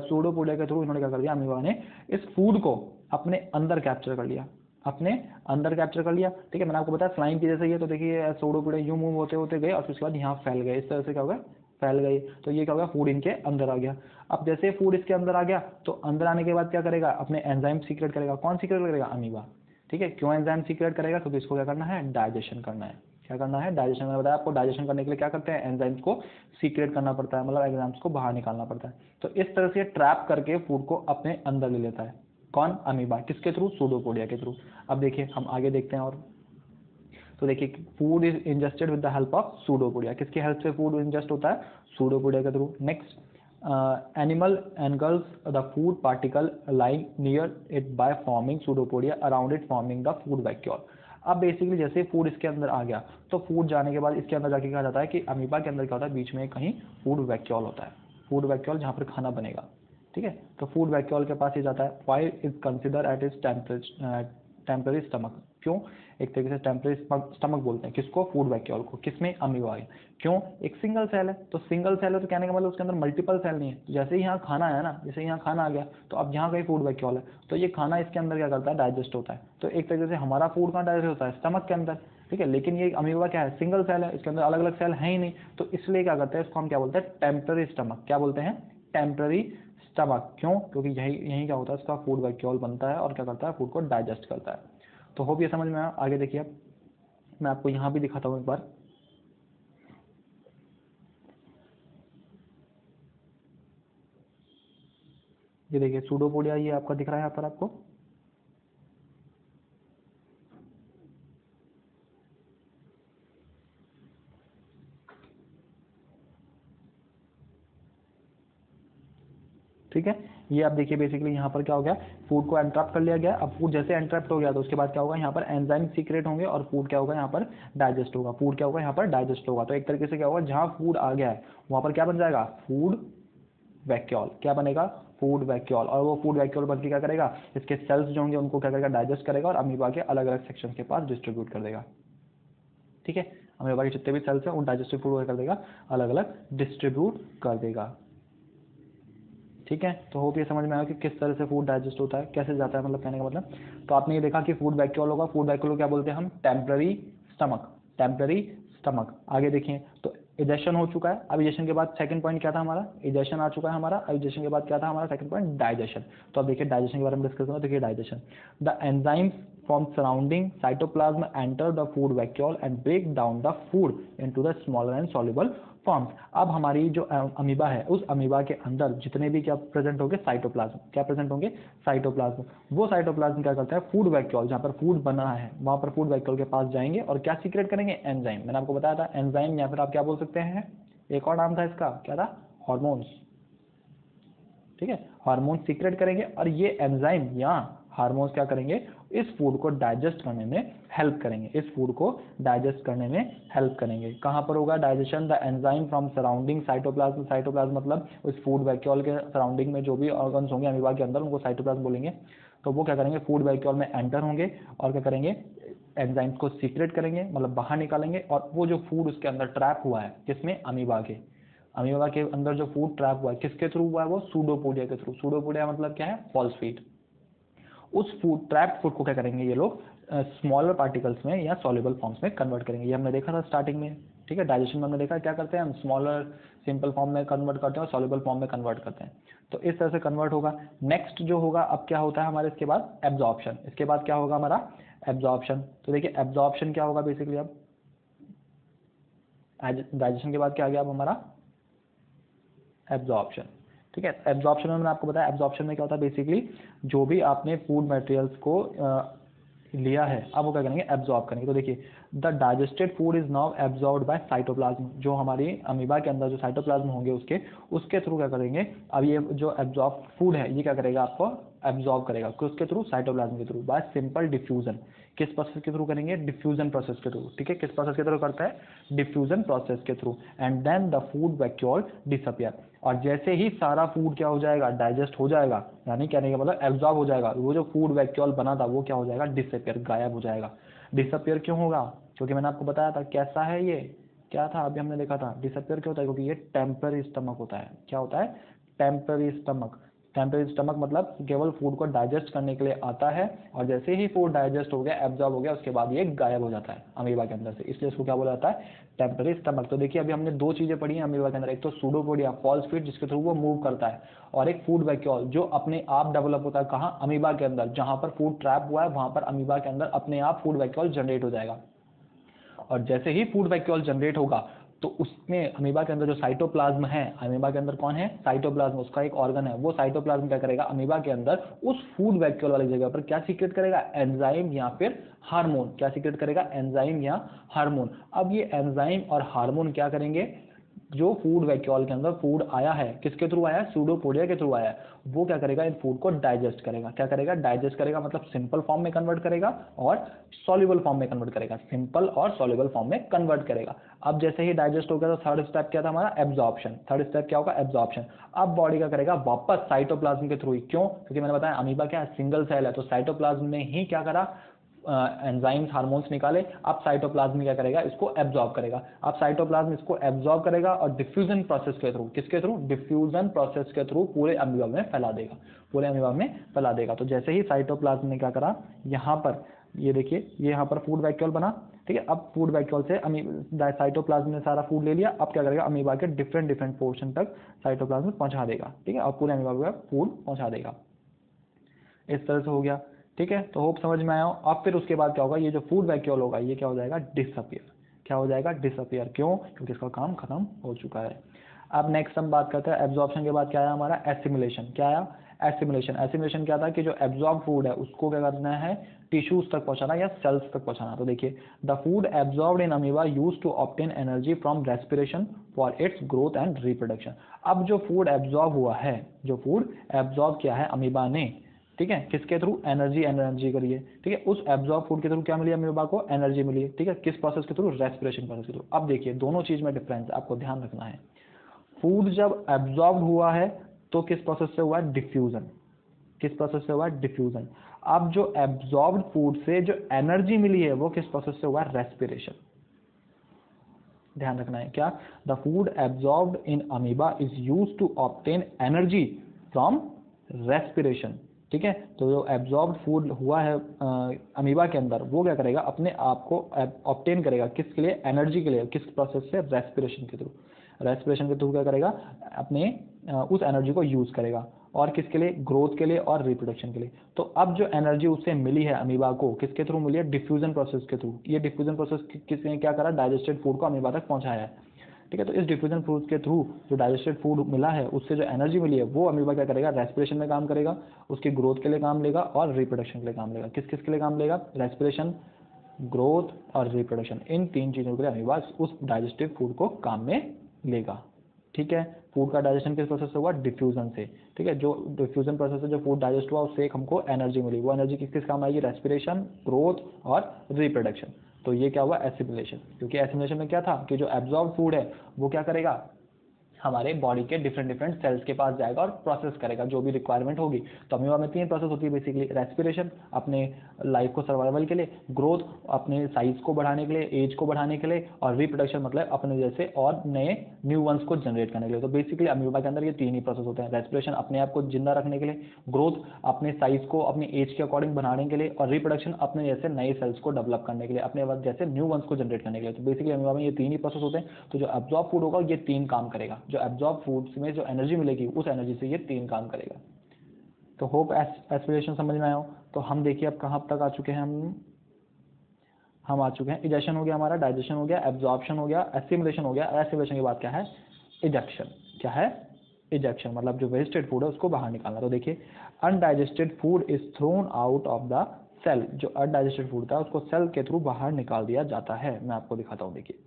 सूडोपोडिया के थ्रू इन्होंने क्या कर दिया, अमीबा ने इस फूड को अपने अंदर कैप्चर कर लिया, अपने अंदर कैप्चर कर लिया। ठीक है, मैंने आपको बताया स्लाइम की जैसे ही है, तो देखिए सूडोपोडिया यूं मूव होते होते गए और फिर उसके बाद यहाँ फैल गए, इस तरह से क्या होगा, फैल गई। तो ये क्या होगा, फूड इनके अंदर आ गया। अब जैसे फूड इसके अंदर आ गया, तो अंदर आने के बाद क्या करेगा, अपने एंजाइम सीक्रेट करेगा। कौन सीक्रेट करेगा, अमीबा। ठीक है, क्यों एंजाइम सीक्रेट करेगा, क्योंकि इसको क्या करना है, डाइजेशन करना है। क्या करना है, डाइजेशन। मैंने बताया आपको डाइजेशन करने के लिए क्या करते हैं, एंजाइम्स को सीक्रेट करना पड़ता है, मतलब एंजाइम्स को बाहर निकालना पड़ता है। तो इस तरह से ट्रैप करके फूड को अपने अंदर ले लेता है। कौन, अमीबा। किसके थ्रू, सूडोपोडिया के थ्रू। अब देखिए हम आगे देखते हैं, और तो देखिए food is ingested with the help of pseudopodia. किसकी हेल्प से फूड इंजेस्ट होता है, सूडोपोडिया के through. Next, animal engulfs the food particle lying near it by forming pseudopodia around it, forming the food vacuole. अब basically जैसे food इसके अंदर आ गया, तो फूड जाने के बाद इसके अंदर जाके कहा जाता है कि अमीबा के अंदर क्या होता है, बीच में कहीं फूड वैक्यूल होता है, फूड वैक्यूल जहाँ पर खाना बनेगा। ठीक है, तो फूड वैक्यूल के पास ही जाता है। Why is consider it is temporary stomach. क्यों, एक तरीके से टेम्पररी स्टमक बोलते हैं किसको, फूड वैक्यूल को। किसमें, अमीबा। क्यों, एक सिंगल सेल है, तो सिंगल सेल है तो कहने का मतलब उसके अंदर मल्टीपल सेल नहीं है। तो जैसे ही यहाँ खाना है ना, जैसे यहाँ खाना आ गया, तो अब यहाँ कहीं फूड वैक्यूल है, तो ये खाना इसके अंदर क्या करता है, डाइजेस्ट होता है। तो एक तरीके से हमारा फूड कहाँ डाइजेस्ट होता है, स्टमक के अंदर। ठीक है, लेकिन ये अमीबा क्या है, सिंगल सेल है, इसके अंदर अलग अलग सेल है ही नहीं, तो इसलिए क्या करते हैं, इसको हम क्या बोलते हैं, टेम्पररी स्टमक। क्या बोलते हैं, टेम्पररी स्टमक। क्यों? क्योंकि यही क्या होता है, इसका फूड वैक्यूल बनता है और क्या करता है, फूड को डाइजेस्ट करता है। तो होप ये समझ में आया। आगे देखिए, अब मैं आपको यहाँ भी दिखाता हूँ एक बार। ये देखिए सूडोपोडिया, ये आपका दिख रहा है यहाँ पर आपको। ठीक है, ये आप देखिए बेसिकली यहाँ पर क्या हो गया, फूड को एंट्रैप कर लिया गया। अब फूड जैसे एंट्रैप्ट हो गया तो उसके बाद क्या होगा, यहाँ पर एंजाइम सीक्रेट होंगे और फूड क्या होगा, यहाँ पर डाइजेस्ट होगा। फूड क्या होगा, यहाँ पर डाइजेस्ट होगा। तो एक तरीके से क्या होगा, जहाँ फूड आ गया है वहाँ पर क्या बन जाएगा, फूड वैक्यूल। क्या बनेगा, फूड वैक्यूल। और वो फूड वैक्यूल बन के क्या करेगा, इसके सेल्स जो होंगे उनको क्या करेगा, डाइजेस्ट करेगा और अमीबा के अलग अलग सेक्शन के पास डिस्ट्रीब्यूट कर देगा। ठीक है, अमीबा के जितने भी सेल्स हैं उन डाइजेस्टिव फूड कर देगा, अलग अलग डिस्ट्रीब्यूट कर देगा। ठीक है, तो होप ये समझ में आया कि किस तरह से फूड डाइजेस्ट होता है, कैसे जाता है, मतलब कहने का मतलब। तो आपने ये देखा कि फूड वैक्यूल होगा। फूड वैक्यूल को क्या बोलते हैं हम, टेम्पररी स्टमक। Temporary stomach. आगे देखिए, तो इजेशन हो चुका है। अब इजेशन के बाद सेकंड पॉइंट क्या था हमारा, इजेशन आ चुका है हमारा। अब इजेशन के बाद क्या था हमारा सेकंड पॉइंट, डाइजेशन। तो अब देखिए डाइजेशन के बारे में डिस्कस करूंगा। देखिए digestion, the enzymes from surrounding cytoplasm enter the food vacuole and break down the food into the smaller and soluble forms। अब हमारी जो अमीबा है, उस अमीबा के अंदर जितने भी क्या प्रेजेंट होंगे, साइटोप्लाज्म। क्या प्रेजेंट होंगे, साइटोप्लाज्म। वो साइटोप्लाज्म क्या करता है, फूड वैक्यूल, जहाँ पर फूड बना है वहाँ पर फूड वैक्यूल के पास जाएंगे और क्या सीक्रेट करेंगे, एंजाइम। मैंने आपको बताया था एंजाइम, या फिर आप क्या बोल सकते हैं, एक और नाम था इसका, क्या था, हार्मोन्स। ठीक है, हार्मोन सीक्रेट करेंगे और ये एंजाइम या हार्मोन्स क्या करेंगे, इस फूड को डाइजेस्ट करने में हेल्प करेंगे। इस फूड को डाइजेस्ट करने में हेल्प करेंगे। कहाँ पर होगा digestion, the enzyme from surrounding cytoplasm. Cytoplasm मतलब उस फूड वैक्यूल के सराउंडिंग में जो भी ऑर्गन्स होंगे अमीबा के अंदर, उनको साइटोप्लाज्म बोलेंगे। तो वो क्या करेंगे, फूड वैक्यूल में एंटर होंगे और क्या करेंगे, एंजाइम्स को सीक्रेट करेंगे, मतलब बाहर निकालेंगे। और वो जो फूड उसके अंदर ट्रैप हुआ है, किसमें, अमीबा के, अमीबा के अंदर जो फूड ट्रैप हुआ है, किसके थ्रू हुआ है, वो सूडोपोडिया के थ्रू। सूडोपोडिया मतलब क्या है, फॉल्स फीड। उस फूड, ट्रैप फूड को क्या करेंगे ये लोग, स्मॉलर पार्टिकल्स में या सॉल्युबल फॉर्म्स में कन्वर्ट करेंगे। ये हमने देखा था स्टार्टिंग में। ठीक है, डाइजेशन में हमने देखा क्या करते हैं हम, स्मॉलर सिंपल फॉर्म में कन्वर्ट करते हैं और सॉल्युबल फॉर्म में कन्वर्ट करते हैं। तो इस तरह से कन्वर्ट होगा। नेक्स्ट जो होगा, अब क्या होता है हमारे इसके बाद, एब्जॉर्प्शन। इसके बाद क्या होगा हमारा, एब्जॉर्प्शन। तो देखिए एब्जॉर्प्शन क्या होगा बेसिकली, अब डाइजेशन के बाद क्या आ गया अब हमारा, एब्जॉर्प्शन। ठीक है, एब्जॉर्प्शन में मैंने आपको बताया, एब्जॉर्प्शन में क्या होता है बेसिकली, जो भी आपने फूड मटेरियल्स को लिया है, अब वो क्या करेंगे, एब्जॉर्ब करेंगे। तो देखिए, the digested food is now absorbed bye cytoplasm. जो हमारी अमीबा के अंदर जो साइटोप्लाज्म होंगे उसके थ्रू क्या करेंगे, अब ये जो एब्जॉर्ब फूड है ये क्या करेगा, आपको एब्जॉर्ब करेगा। उसके थ्रू, साइटोप्लाज्म के थ्रू, बाय सिंपल डिफ्यूजन। किस प्रोसेस के थ्रू करेंगे, डिफ्यूजन प्रोसेस के थ्रू। ठीक है, किस प्रोसेस के थ्रू करता है, डिफ्यूजन प्रोसेस के through. And then the food vacuole disappear. और जैसे ही सारा फूड क्या हो जाएगा, डाइजेस्ट हो जाएगा, यानी कहने का मतलब एब्जॉर्ब हो जाएगा, वो जो फूड वैक्यूल बना था वो क्या हो जाएगा, डिसअपियर, गायब हो जाएगा। डिसअपियर क्यों होगा, क्योंकि मैंने आपको बताया था कैसा है ये, क्या था अभी हमने देखा था, डिसअपियर क्यों होता है, क्योंकि ये टेम्पररी स्टमक होता है। क्या होता है, टेम्पररी स्टमक। टेम्पररी स्टमक मतलब केवल फूड को डाइजेस्ट करने के लिए आता है और जैसे ही फूड डाइजेस्ट हो गया, एब्जॉर्ब हो गया, उसके बाद ये गायब हो जाता है अमीबा के अंदर से, इसलिए इसको क्या बोला जाता है, टेम्पररी स्टमक। तो देखिए अभी हमने दो चीजें पढ़ी हैं अमीबा के अंदर, एक तो सूडोपोडिया, फॉल्स फीड, जिसके थ्रू वो मूव करता है, और एक फूड वैक्यूल जो अपने आप डेवलप होता है, कहाँ, अमीबा के अंदर। जहां पर फूड ट्रैप हुआ है वहां पर अमीबा के अंदर अपने आप फूड वैक्यूल जनरेट हो जाएगा। और जैसे ही फूड वैक्यूल जनरेट होगा तो उसमें अमीबा के अंदर जो साइटोप्लाज्म है, अमीबा के अंदर कौन है, साइटोप्लाज्म, उसका एक ऑर्गन है, वो साइटोप्लाज्म क्या करेगा, अमीबा के अंदर उस फूड वैक्यूल वाली जगह पर क्या सीक्रेट करेगा, एंजाइम या फिर हार्मोन। क्या सीक्रेट करेगा, एंजाइम या हार्मोन। अब ये एंजाइम और हार्मोन क्या करेंगे, जो फूड वैक्यूल के अंदर फूड आया है, किसके थ्रू आया है, सूडोपोडिया के थ्रू आया है, वो क्या करेगा, इन फूड को डाइजेस्ट करेगा। क्या करेगा, डाइजेस्ट करेगा, मतलब सिंपल फॉर्म में कन्वर्ट करेगा और सॉल्युबल फॉर्म में कन्वर्ट करेगा, सिंपल और सॉल्युबल फॉर्म में कन्वर्ट करेगा। अब जैसे ही डाइजेस्ट हो गया तो थर्ड स्टेप क्या था हमारा, एब्जॉर्प्शन। थर्ड स्टेप क्या होगा, एब्जॉर्प्शन। अब बॉडी क्या करेगा, वापस साइटोप्लाज्म के थ्रू ही, क्यों, क्योंकि मैंने बताया अमीबा क्या है, सिंगल सेल है, तो साइटोप्लाज्म ने ही क्या करा, एंजाइम्स हार्मोन्स निकाले। अब साइटोप्लाज्म क्या करेगा, इसको एब्जॉर्ब करेगा। अब साइटोप्लाज्म इसको एब्जॉर्ब करेगा और डिफ्यूजन प्रोसेस के थ्रू, किसके थ्रू, डिफ्यूजन प्रोसेस के थ्रू पूरे अमीबा में फैला देगा, पूरे अमीबा में फैला देगा। तो जैसे ही साइटोप्लाज्म ने क्या करा, यहाँ पर ये देखिए, ये यहाँ पर फूड वैक्यूल बना, ठीक है। अब फूड वैक्यूल से साइटोप्लाज्म ने सारा फूड ले लिया, अब क्या करेगा, अमीबा के डिफरेंट पोर्शन तक साइटोप्लाज्म में पहुंचा देगा, ठीक है, और पूरे अमीबा को फूड पहुंचा देगा। इस तरह से हो गया, ठीक है। तो होप समझ में आया हो। अब फिर उसके बाद क्या होगा, ये जो फूड वैक्यूल होगा ये क्या हो जाएगा, डिसअपियर। क्या हो जाएगा, डिसअपियर। क्यों, क्योंकि इसका काम खत्म हो चुका है। अब नेक्स्ट हम बात करते हैं एब्जॉर्प्शन के बाद क्या आया हमारा, एसिमिलेशन। क्या आया, एसिमिलेशन। एसिमिलेशन क्या था कि जो एब्जॉर्ब फूड है उसको क्या करना है, टिश्यूज तक पहुंचाना या सेल्स तक पहुंचाना। तो देखिए, the food absorbed in amoeba used to obtain energy from respiration for its growth and reproduction. अब जो फूड एब्जॉर्ब हुआ है, जो फूड एब्जॉर्ब किया है अमीबा ने, ठीक है, किसके थ्रू, एनर्जी करिए, ठीक है, उस एब्जॉर्ब फूड के थ्रू क्या मिली अमीबा को, एनर्जी मिली, ठीक है, किस प्रोसेस के थ्रू, रेस्पिरेशन प्रोसेस के थ्रू। अब देखिए दोनों चीज में डिफरेंस आपको ध्यान रखना है। फूड जब एब्जॉर्ब हुआ है तो किस प्रोसेस से हुआ है, डिफ्यूजन। किस प्रोसेस से हुआ है, डिफ्यूजन। अब जो एब्जॉर्ब्ड फूड से जो एनर्जी मिली है वो किस प्रोसेस से हुआ है, रेस्पिरेशन। ध्यान रखना है क्या, the food absorbed in amoeba is used to obtain energy from respiration, ठीक है। तो जो एब्जॉर्ब्ड फूड हुआ है अमीबा के अंदर, वो क्या करेगा, अपने आप को ऑब्टेन करेगा, किसके लिए, एनर्जी के लिए, किस प्रोसेस से, रेस्पिरेशन के थ्रू। रेस्पिरेशन के थ्रू क्या करेगा, अपने उस एनर्जी को यूज करेगा, और किसके लिए, ग्रोथ के लिए और रिप्रोडक्शन के लिए। तो अब जो एनर्जी उससे मिली है अमीबा को, किसके थ्रू मिली है, डिफ्यूजन प्रोसेस के थ्रू। ये डिफ्यूजन प्रोसेस किसने क्या करा, डाइजेस्टेड फूड को अमीबा तक पहुंचाया है, ठीक है। तो इस डिफ्यूजन फूड के थ्रू जो डाइजेस्टेड फूड मिला है उससे जो एनर्जी मिली है वो अमीबा क्या करेगा, रेस्पिरेशन में काम करेगा, उसकी ग्रोथ के लिए काम लेगा और रिप्रोडक्शन के लिए काम लेगा। किस किस के लिए काम लेगा, रेस्पिरेशन, ग्रोथ और रिप्रोडक्शन। इन तीन चीजों के लिए अमीबा उस डाइजेस्टिव फूड को काम में लेगा, ठीक है। फूड का डाइजेशन किस प्रोसेस से हुआ, डिफ्यूजन से, ठीक है। जो डिफ्यूजन प्रोसेस से जो फूड डाइजेस्ट हुआ उससे एक हमको एनर्जी मिली, वो एनर्जी किस किस काम आएगी, रेस्पिरेशन, ग्रोथ और रिप्रोडक्शन। तो ये क्या हुआ, एसिमिलेशन। क्योंकि एसिमिलेशन में क्या था कि जो एब्जॉर्ब फूड है वो क्या करेगा, हमारे बॉडी के डिफरेंट सेल्स के पास जाएगा और प्रोसेस करेगा जो भी रिक्वायरमेंट होगी। तो अमीबा में तीन प्रोसेस होती है बेसिकली, रेस्पिरेशन अपने लाइफ को सर्वाइवल के लिए, ग्रोथ अपने साइज को बढ़ाने के लिए, एज को बढ़ाने के लिए, और रिप्रोडक्शन मतलब अपने जैसे और नए न्यू वंस को जनरेट करने के लिए। तो बेसिकली अमीबा के अंदर ये तीन ही प्रोसेस होते हैं, रेस्पिरेशन अपने आप को जिंदा रखने के लिए, ग्रोथ अपने साइज को अपनी एज के अकॉर्डिंग बढ़ाने के लिए, और रिप्रोडक्शन अपने जैसे नए सेल्स को डेवलप करने के लिए, अपने जैसे न्यू वंस को जनरेट करने के लिए। तो बेसिकली अमीबा में ये तीन ही प्रोसेस होते हैं। तो जो एब्जॉर्ब फूड होगा ये तीन काम करेगा, जो एब्जॉर्ब फूड में जो एनर्जी मिलेगी उस एनर्जी से ये तीन काम करेगा। तो होप एस्पिरेशन समझ में आया हो। तो हम देखिए अब कहाँ तक आ चुके हैं, हम आ चुके हैं, इजेक्शन हो गया हमारा, डाइजेशन हो गया, एब्जॉर्प्शन हो गया, एसिमिलेशन हो गया। एसिमिलेशन के बाद क्या है, इजेक्शन। क्या है, इजेक्शन मतलब जो वेस्टेड फूड है उसको बाहर निकालना। तो देखिए, undigested food is thrown out of the cell. जो अनडाइजेस्टेड फूड था उसको सेल के थ्रू बाहर निकाल दिया जाता है। मैं आपको दिखाता हूँ, देखिए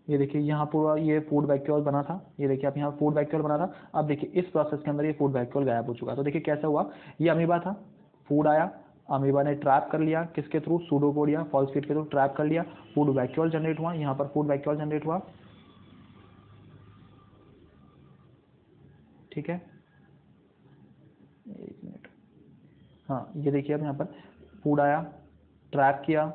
ये देखिए यहाँ पूरा ये फूड वैक्यूल बना था, ये देखिए आप यहाँ फूड वैक्यूल बना था। अब देखिए इस प्रोसेस के अंदर ये फूड वैक्यूल गायब हो चुका है। तो देखिए कैसा हुआ, ये अमीबा था, फूड आया, अमीबा ने ट्रैप कर लिया, किसके थ्रू, सूडोपोडिया फॉल्सफीड के थ्रू ट्रैप कर लिया, फूड वैक्यूल जनरेट हुआ, यहाँ पर फूड वैक्यूल जनरेट हुआ, ठीक है। एक मिनट, हाँ ये देखिए अब यहाँ पर फूड आया, ट्रैप किया,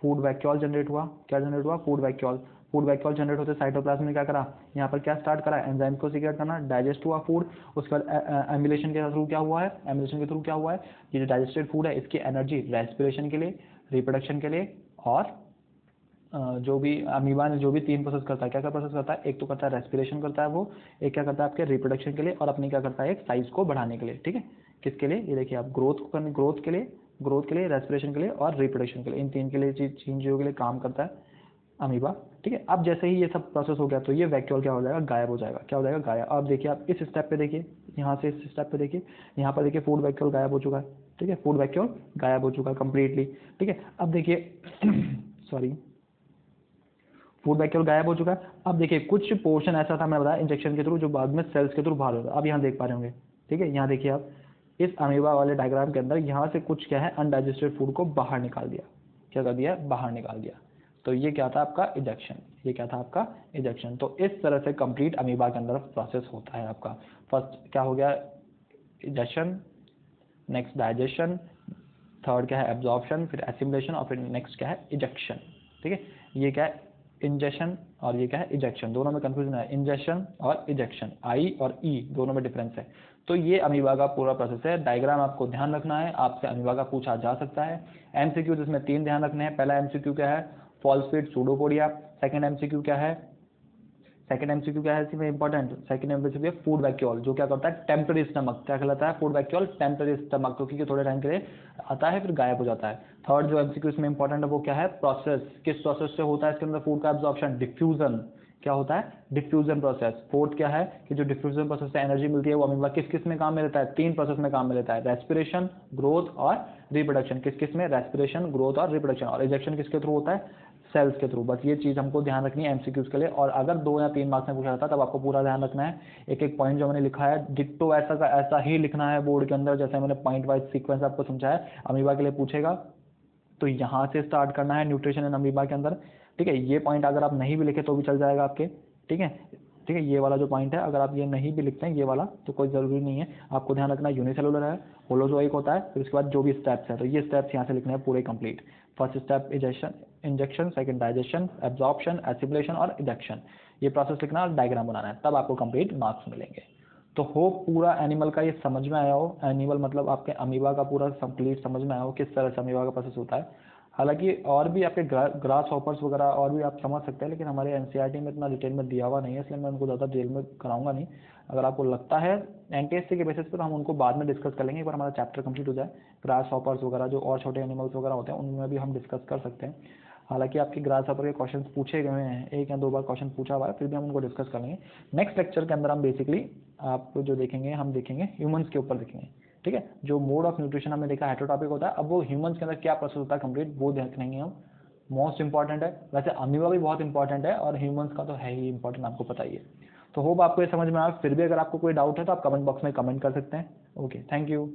फूड वैक्यूल जनरेट हुआ, क्या जनरेट हुआ, food vacuole. Food vacuole generate होते साइटोप्लाज्म ने क्या करा, यहाँ पर क्या स्टार्ट करा, एंजाइम को सीक्रेट करना, डाइजेस्ट हुआ फूड। उसके बाद एमिलेशन के थ्रू क्या हुआ है, एमिलेशन के थ्रू क्या हुआ है, ये जो डाइजेस्टेड फूड है इसकी एनर्जी रेस्पिरेशन के लिए, रिप्रोडक्शन के लिए, और जो भी अमीबा ने जो भी तीन प्रोसेस करता है, क्या क्या प्रोसेस करता है, एक तो करता है रेस्पिरेशन करता है वो, एक क्या करता है आपके रिप्रोडक्शन के लिए, और अपनी क्या करता है एक साइज को बढ़ाने के लिए, ठीक है। किसके लिए, ये देखिए आप ग्रोथ को करने, ग्रोथ के लिए, रेस्पिरेशन के लिए और रिप्रोडक्शन के लिए, इन तीन के लिए चीजों के लिए काम करता है अमीबा, ठीक है। अब जैसे ही ये सब प्रोसेस हो गया तो ये वैक्यूल क्या हो जाएगा, गायब हो जाएगा। क्या हो जाएगा, गायब। अब देखिए आप इस स्टेप पे देखिए, यहाँ से इस स्टेप पे देखिए, यहाँ पर देखिए फूड वैक्यूल गायब हो चुका है, ठीक है, फूड वैक्यूल गायब हो चुका है कंप्लीटली, ठीक है। अब देखिए सॉरी, फूड वैक्यूल गायब हो चुका है। अब देखिए कुछ पोर्शन ऐसा था, मैं बताया इंजेक्शन के थ्रू, जो बाद में सेल्स के थ्रू बाहर होता है। अब यहाँ देख पा रहे होंगे, ठीक है, यहाँ देखिए आप इस अमीबा वाले डायग्राम के अंदर यहाँ से कुछ क्या है, अनडाइजेस्टेड फूड को बाहर निकाल दिया। क्या कर दिया, बाहर निकाल दिया। तो ये क्या था आपका इजेक्शन, ये क्या था आपका इजेक्शन। तो इस तरह से कंप्लीट अमीबा के अंदर प्रोसेस होता है आपका। फर्स्ट क्या हो गया, इजेक्शन, नेक्स्ट डाइजेशन, थर्ड क्या है एब्जॉर्प्शन, फिर एसिमिलेशन, और फिर नेक्स्ट क्या है इजेक्शन, ठीक है। ये क्या है इंजेक्शन और ये क्या है इजेक्शन, दोनों में कंफ्यूजन है। इंजेक्शन और इजेक्शन, आई और ई दोनों में डिफरेंस है। तो ये अमीबा का पूरा प्रोसेस है। डायग्राम आपको ध्यान रखना है, आपसे अमीबा का पूछा जा सकता है। एमसीक्यू जिसमें 3 ध्यान रखने हैं। पहला एमसीक्यू क्या है, फॉस्फेट सूडोपोडिया। सेकंड एमसीक्यू क्या है, इसमें इंपॉर्टेंट सेकंड एमसीक्यू है फूड वैक्यूल, जो क्या करता है टेम्पररी स्टमक, क्या कहलाता है फूड वैक्यूल टेम्पररी स्टमक, तो क्योंकि थोड़े टाइम के लिए आता है फिर गायब हो जाता है। थर्ड जो एमसीक्यू इसमें इंपॉर्टेंट है वो क्या है, प्रोसेस, किस प्रोसेस से होता है इसके अंदर फूड का एब्जॉर्प्शन, डिफ्यूजन, क्या होता है डिफ्यूजन प्रोसेस। फोर्थ क्या है कि जो डिफ्यूजन प्रोसेस से एनर्जी मिलती है वो अमीबा किस किस में काम में लेता है, 3 प्रोसेस में काम में लेता है, रेस्पिरेशन, ग्रोथ और रिप्रोडक्शन। किस किस में, रेस्पिरेशन, ग्रोथ और रिप्रोडक्शन। और इजेक्शन किसके थ्रू होता है, सेल्स के थ्रू। बस ये चीज हमको ध्यान रखनी है एमसीक्यूज के लिए। और अगर 2 या 3 मार्क्स में पूछा जाता है तब आपको पूरा ध्यान रखना है, एक एक पॉइंट जो मैंने लिखा है डिट्टो ऐसा का ऐसा ही लिखना है बोर्ड के अंदर, जैसे मैंने पॉइंट वाइज सीक्वेंस आपको समझाया। अमीबा के लिए पूछेगा तो यहाँ से स्टार्ट करना है न्यूट्रिशन इन अमीबा के अंदर, ठीक है। ये पॉइंट अगर आप नहीं भी लिखे तो भी चल जाएगा आपके, ठीक है। ठीक है, ये वाला जो पॉइंट है अगर आप ये नहीं भी लिखते हैं ये वाला तो कोई ज़रूरी नहीं है। आपको ध्यान रखना यूनिसेलुलर है, होलोजोइक होता है, फिर उसके बाद जो भी स्टेप्स है तो ये स्टेप्स यहाँ से लिखने हैं पूरे complete. First step injection, second digestion, absorption, assimilation और इजेक्शन, ये प्रोसेस लिखना और डायग्राम बनाना है, तब आपको कंप्लीट मार्क्स मिलेंगे। तो होप पूरा एनिमल का ये समझ में आया हो, एनिमल मतलब आपके अमीबा का पूरा कंप्लीट समझ में आया हो किस तरह से अमीबा का प्रोसेस होता है। हालांकि और भी आपके ग्रास हॉपर्स वगैरह और भी आप समझ सकते हैं, लेकिन हमारे एनसीईआरटी में इतना डिटेल में दिया हुआ नहीं है, इसलिए मैं उनको ज़्यादा डिटेल में कराऊंगा नहीं। अगर आपको लगता है एनटीएससी के बेसिस पर, हम उनको बाद में डिस्कस कर लेंगे, एक बार हमारा चैप्टर कंप्लीट हो जाए। ग्रास हॉपर्स वगैरह जो और छोटे एनिमल्स वगैरह होते हैं उनमें भी हम डिस्कस कर सकते हैं। हालांकि आपके ग्रास हॉपर के क्वेश्चन पूछे गए हैं, 1 या 2 बार क्वेश्चन पूछा हुआ है, फिर भी हम उनको डिस्कस कर लेंगे। नेक्स्ट लेक्चर के अंदर हम बेसिकली आप जो देखेंगे, हम देखेंगे ह्यूमंस के ऊपर देखेंगे, ठीक है। जो मोड ऑफ न्यूट्रिशन हमने देखा हेटेरोटॉपिक होता है, अब वो ह्यूमंस के अंदर क्या प्रोसेस होता है कंप्लीट वो देखेंगे हम। मोस्ट इंपॉर्टेंट है, वैसे अमीबा भी बहुत इंपॉर्टेंट है और ह्यूमंस का तो है ही इंपॉर्टेंट, आपको पता ही है। तो होप आपको ये समझ में आया। फिर भी अगर आपको कोई डाउट है तो आप कमेंट बॉक्स में कमेंट कर सकते हैं। Okay, thank you.